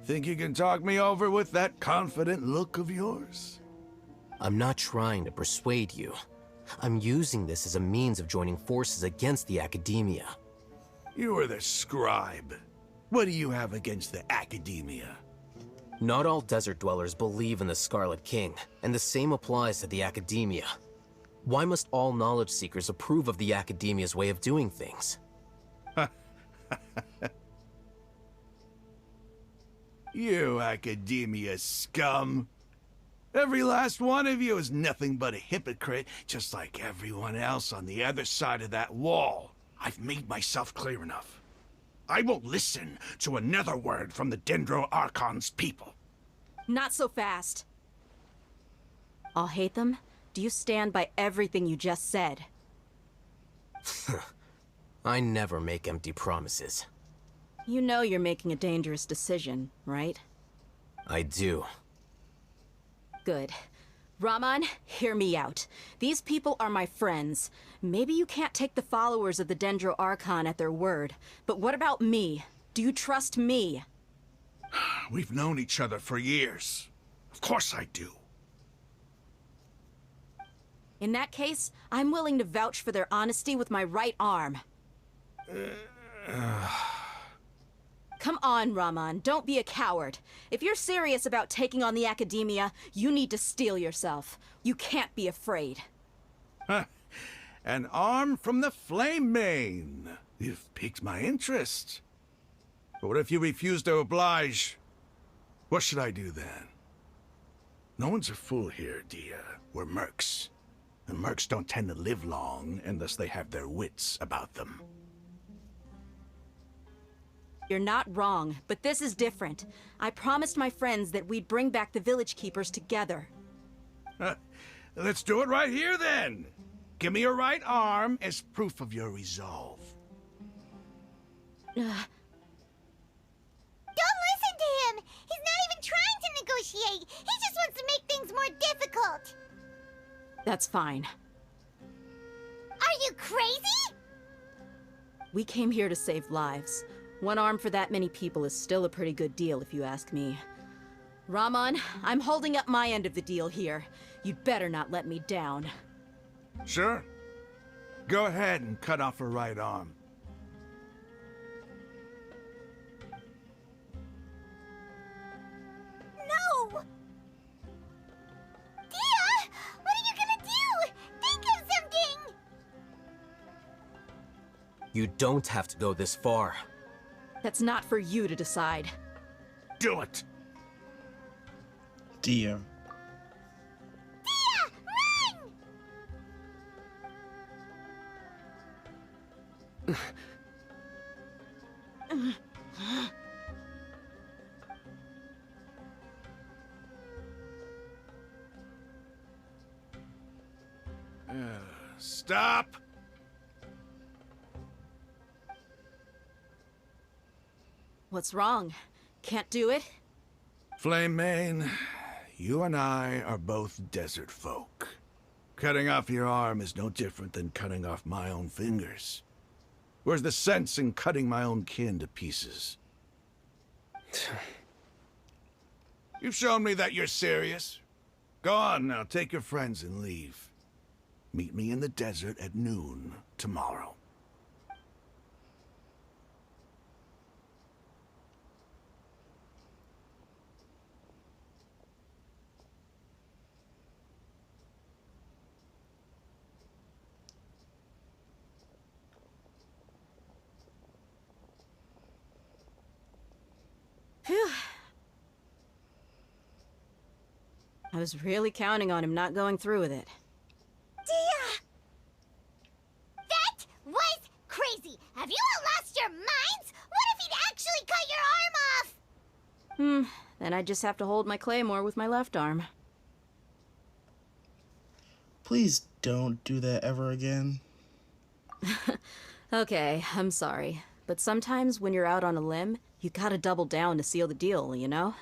Think you can talk me over with that confident look of yours? I'm not trying to persuade you. I'm using this as a means of joining forces against the Academia. You are the scribe. What do you have against the Academia? Not all desert dwellers believe in the Scarlet King, and the same applies to the Academia. Why must all knowledge seekers approve of the Academia's way of doing things? You Academia scum! Every last one of you is nothing but a hypocrite, just like everyone else on the other side of that wall. I've made myself clear enough. I won't listen to another word from the Dendro Archon's people. Not so fast. I'll hate them. Do you stand by everything you just said? I never make empty promises. You know you're making a dangerous decision, right? I do. Good. Raman, hear me out. These people are my friends. Maybe you can't take the followers of the Dendro Archon at their word, but what about me? Do you trust me? We've known each other for years. Of course I do. In that case, I'm willing to vouch for their honesty with my right arm. Come on, Raman, don't be a coward. If you're serious about taking on the Academia, you need to steel yourself. You can't be afraid. An arm from the Flame Mane. You've piqued my interest. But what if you refuse to oblige? What should I do then? No one's a fool here, Dia. We're mercs. And mercs don't tend to live long unless they have their wits about them. You're not wrong, but this is different. I promised my friends that we'd bring back the village keepers together. Let's do it right here then. Give me your right arm as proof of your resolve. Don't listen to him! He's not even trying to negotiate! He just wants to make things more difficult! That's fine. Are you crazy? We came here to save lives. One arm for that many people is still a pretty good deal, if you ask me. Raman, I'm holding up my end of the deal here. You'd better not let me down. Sure. Go ahead and cut off her right arm. No! Dia! What are you gonna do? Think of something! You don't have to go this far. That's not for you to decide. Do it! Dia. Stop! What's wrong? Can't do it? Flame Mane, you and I are both desert folk. Cutting off your arm is no different than cutting off my own fingers. Where's the sense in cutting my own kin to pieces? You've shown me that you're serious. Go on now, take your friends and leave. Meet me in the desert at noon tomorrow. Phew. I was really counting on him not going through with it. Dia! That was crazy! Have you all lost your minds? What if he'd actually cut your arm off? Then I just have to hold my claymore with my left arm. Please don't do that ever again. Okay, I'm sorry. But sometimes when you're out on a limb, you gotta double down to seal the deal, you know?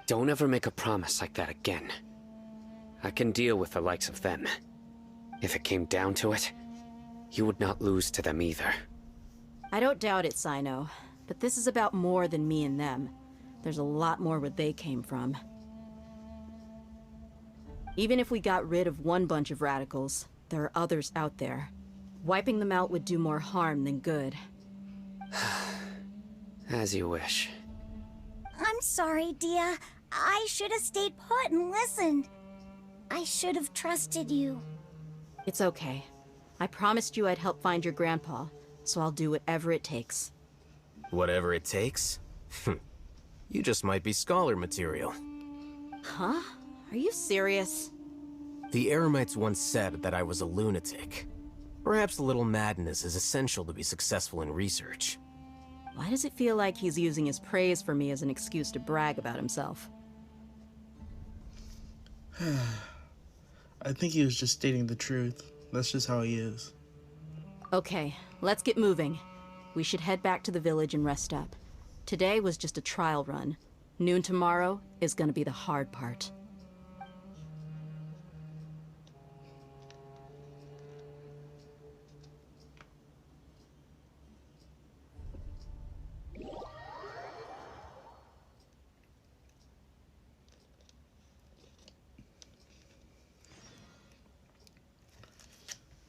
Don't ever make a promise like that again. I can deal with the likes of them. If it came down to it, you would not lose to them either. I don't doubt it, Sino. But this is about more than me and them. There's a lot more where they came from. Even if we got rid of one bunch of radicals, there are others out there. Wiping them out would do more harm than good. As you wish. I'm sorry, Dia. I should have stayed put and listened. I should have trusted you. It's okay. I promised you I'd help find your grandpa, so I'll do whatever it takes. Whatever it takes? You just might be scholar material. Huh? Are you serious? The Eremites once said that I was a lunatic. Perhaps a little madness is essential to be successful in research. Why does it feel like he's using his praise for me as an excuse to brag about himself? I think he was just stating the truth. That's just how he is. Okay, let's get moving. We should head back to the village and rest up. Today was just a trial run. Noon tomorrow is gonna be the hard part.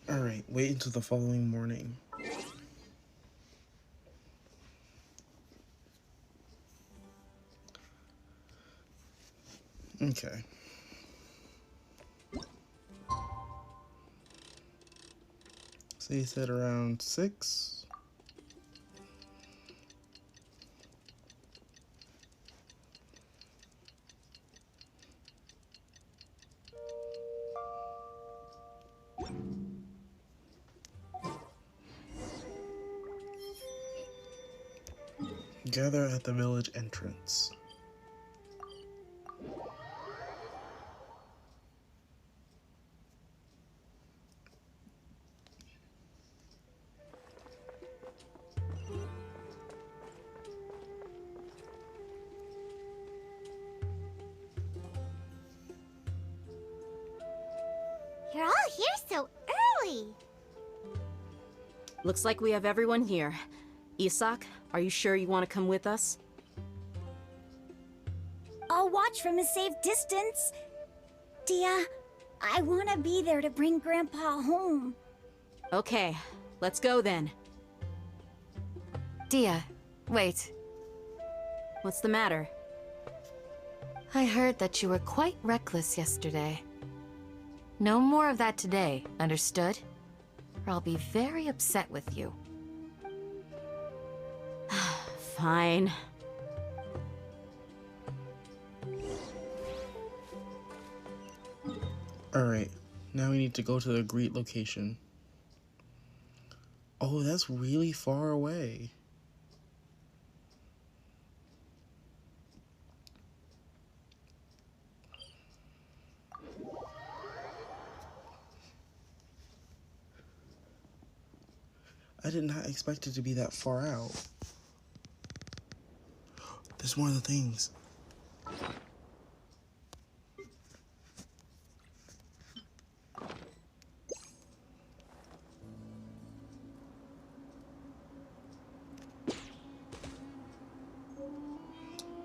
Alright, wait until the following morning. Okay. So you said around 6? Gather at the village entrance. You're all here so early. Looks like we have everyone here. Isak, are you sure you want to come with us? I'll watch from a safe distance. Dia, I want to be there to bring Grandpa home. Okay, let's go then. Dia, wait. What's the matter? I heard that you were quite reckless yesterday. No more of that today, understood? Or I'll be very upset with you. Fine. Alright, now we need to go to the agreed location. Oh, that's really far away. I did not expect it to be that far out. There's more of the things.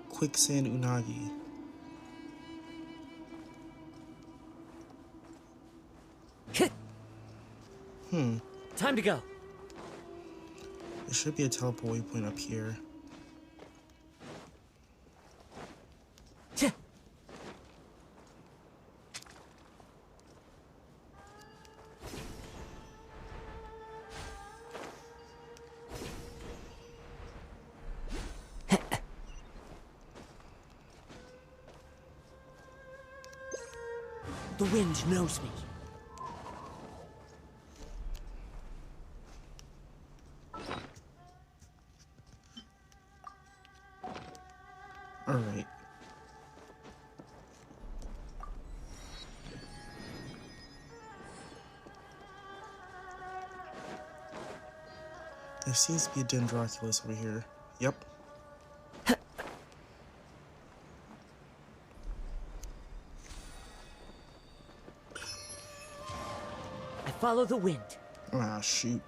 Quicksand unagi. Time to go. There should be a teleport waypoint up here. The wind knows me. Alright. There seems to be a Dendroculus over here. Yep. I follow the wind. Ah, shoot.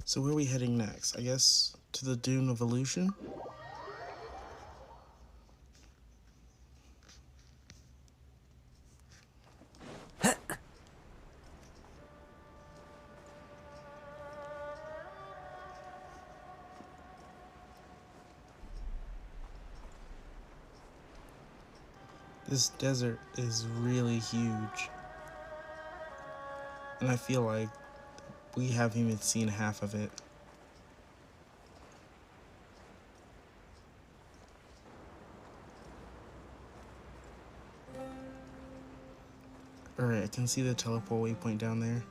So where are we heading next? I guess to the Dune of Illusion? This desert is really huge. And I feel like we haven't even seen half of it. Alright, I can see the teleport waypoint down there.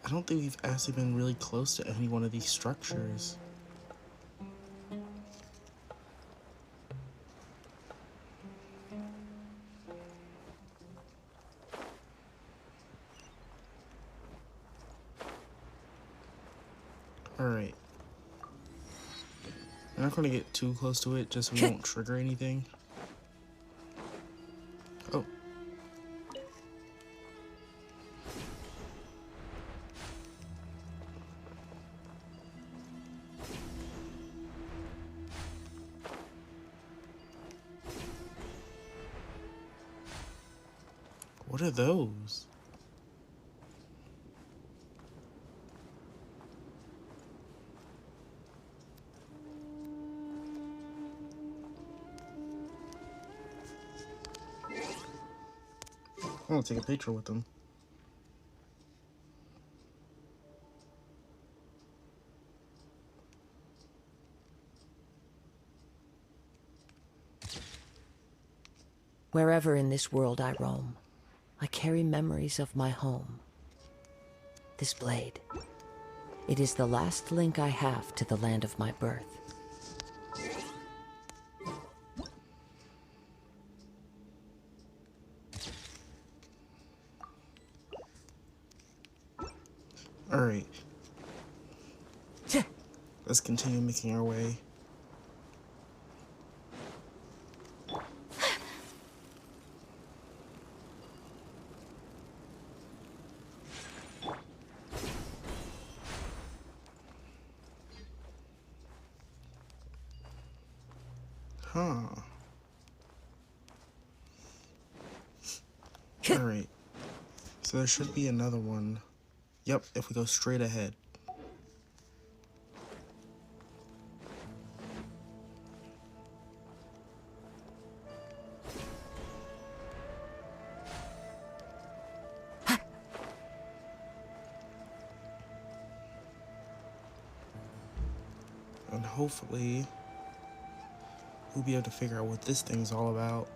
I don't think we've actually been really close to any one of these structures. Alright. We're not gonna get too close to it just so we don't trigger anything. Oh. What are those? I'm gonna take a picture with them. Wherever in this world I roam, I carry memories of my home. This blade, it is the last link I have to the land of my birth. Alright. Let's continue making our way. Huh. Alright. So there should be another one. Yep, if we go straight ahead. And hopefully we'll be able to figure out what this thing's all about.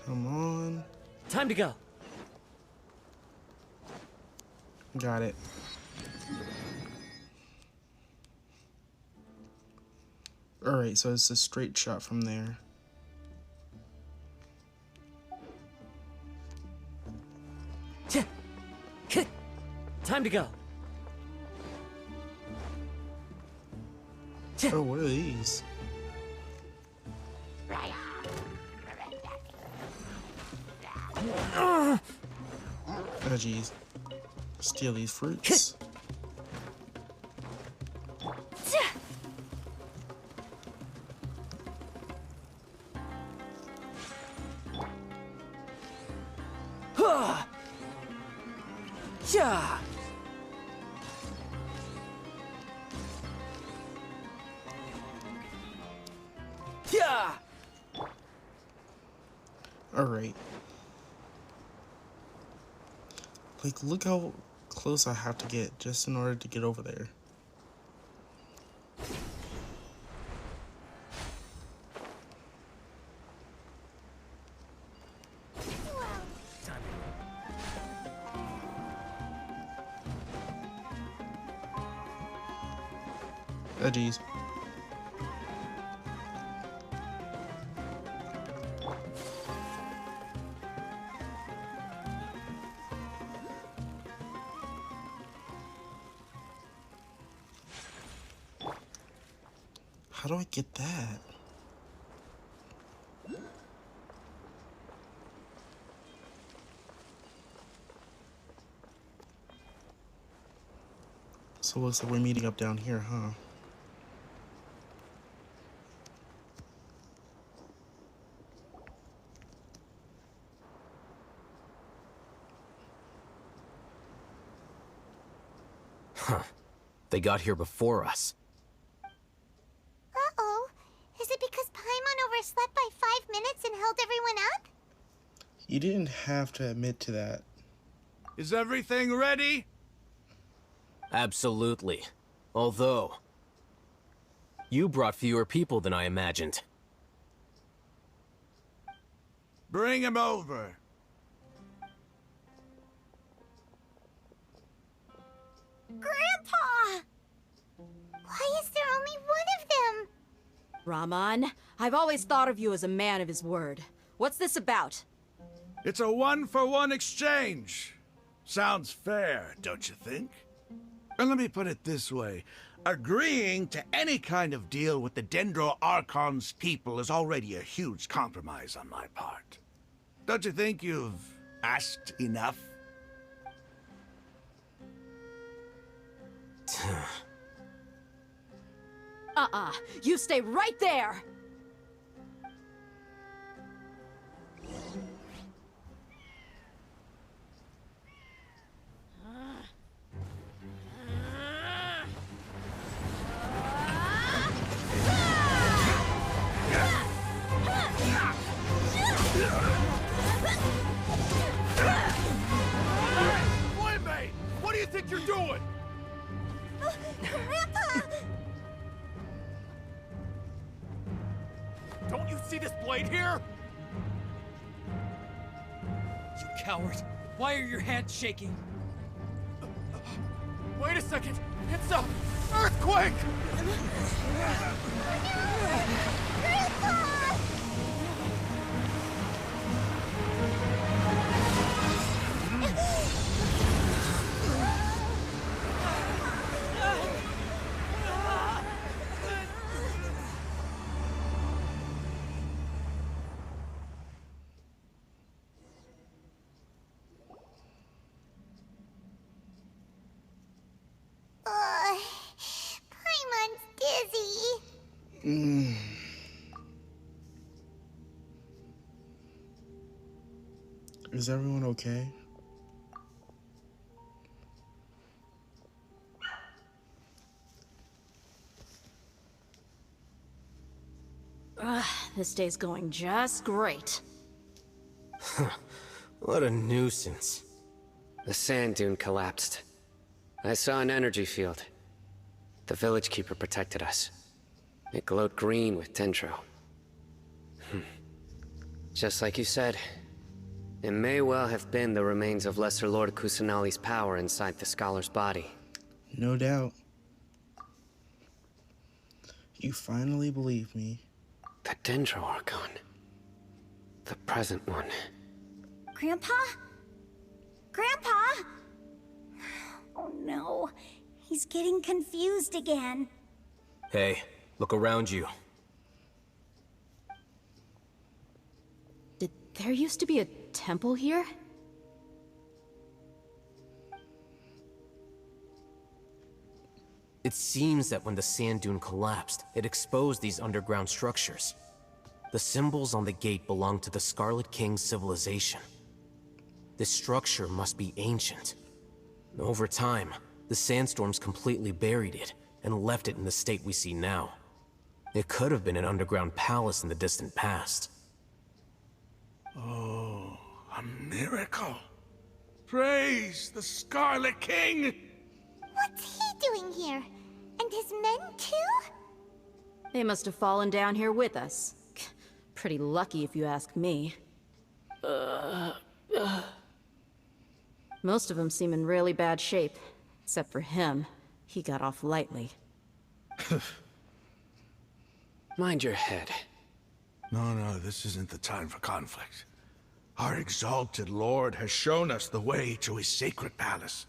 Come on. Time to go. Got it. Alright, so it's a straight shot from there. Time to go. Oh, what are these? Oh, jeez. Steal these fruits. Yeah. Yeah. Alright. Like, look how close I have to get just in order to get over there. Oh, geez. How do I get that? So it looks like we're meeting up down here, huh? Huh. They got here before us. Uh-oh. Is it because Paimon overslept by 5 minutes and held everyone up? You didn't have to admit to that. Is everything ready? Absolutely. Although, you brought fewer people than I imagined. Bring him over. Grandpa! Why is there only one of them? Rahman, I've always thought of you as a man of his word. What's this about? It's a one-for-one exchange. Sounds fair, don't you think? And let me put it this way. Agreeing to any kind of deal with the Dendro Archon's people is already a huge compromise on my part. Don't you think you've asked enough? You stay right there! Playmate! What do you think you're doing? Grandpa! Don't you see this blade here? You coward! Why are your hands shaking? Wait a second! It's a earthquake! Grandpa! Paimon's dizzy. Is everyone okay? This day's going just great. What a nuisance. The sand dune collapsed. I saw an energy field. The village keeper protected us. It glowed green with dendro. Just like you said, it may well have been the remains of Lesser Lord Kusanali's power inside the scholar's body. No doubt. You finally believe me. The Dendro Archon. The present one. Grandpa? Grandpa? Oh no, he's getting confused again. Hey, look around you. Did there used to be a temple here? It seems that when the sand dune collapsed, it exposed these underground structures. The symbols on the gate belong to the Scarlet King's civilization. This structure must be ancient. Over time, the sandstorms completely buried it and left it in the state we see now. It could have been an underground palace in the distant past. Oh, a miracle. Praise the Scarlet King! What's he doing here? And his men too? They must have fallen down here with us. Pretty lucky if you ask me. Most of them seem in really bad shape. Except for him. He got off lightly. Mind your head. No, this isn't the time for conflict. Our exalted lord has shown us the way to his sacred palace.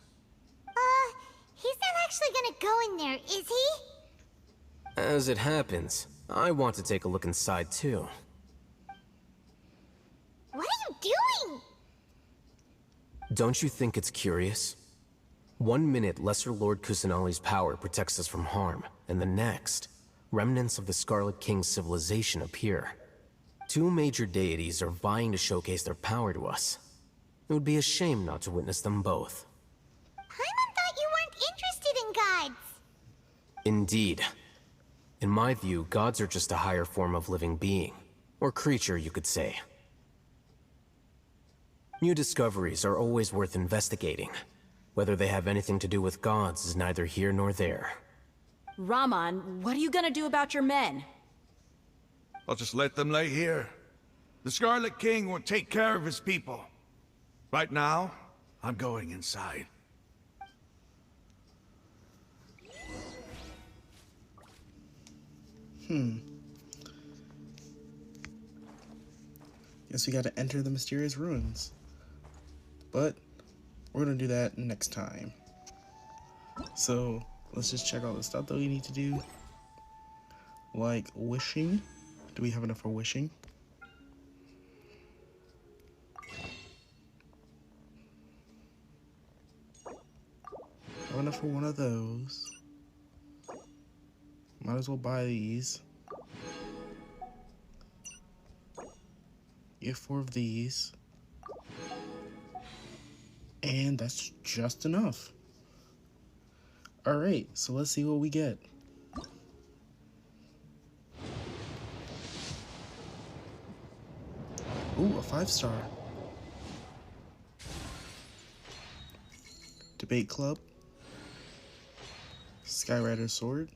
He's not actually gonna go in there, is he? As it happens, I want to take a look inside too. What are you doing? Don't you think it's curious? 1 minute, Lesser Lord Kusanali's power protects us from harm, and the next, remnants of the Scarlet King's civilization appear. 2 major deities are vying to showcase their power to us. It would be a shame not to witness them both. Paimon thought you weren't interested in gods. Indeed. In my view, gods are just a higher form of living being. Or creature, you could say. New discoveries are always worth investigating. Whether they have anything to do with gods is neither here nor there. Raman, what are you gonna do about your men? I'll just let them lay here. The Scarlet King will take care of his people. Right now, I'm going inside. Guess we gotta enter the mysterious ruins. But we're gonna do that next time. So let's just check all the stuff that we need to do. Like wishing. Do we have enough for wishing? Have enough for one of those. Might as well buy these. Get 4 of these. And that's just enough. Alright, so let's see what we get. Ooh, a 5-star. Debate Club. Skyrider Sword.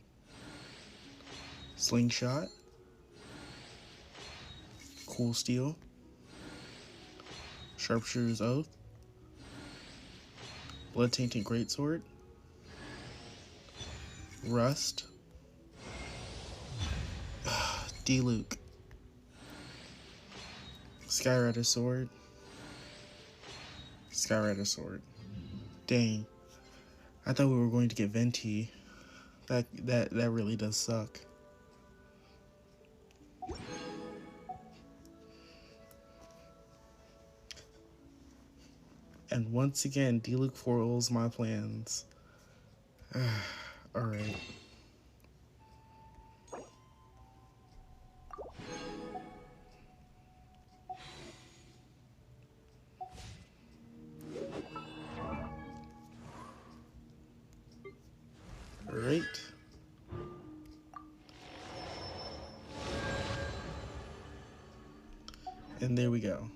Slingshot. Cool Steel. Sharpshooter's Oath. Blood Tainted Greatsword. Rust. D-Luke. Skyrider Sword. Skyrider Sword. Dang. I thought we were going to get Venti. That really does suck. And once again, D-Luke foils my plans. Alright. Alright. And there we go.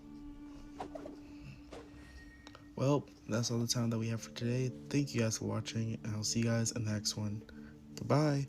Well, that's all the time that we have for today. Thank you guys for watching, and I'll see you guys in the next one. Goodbye.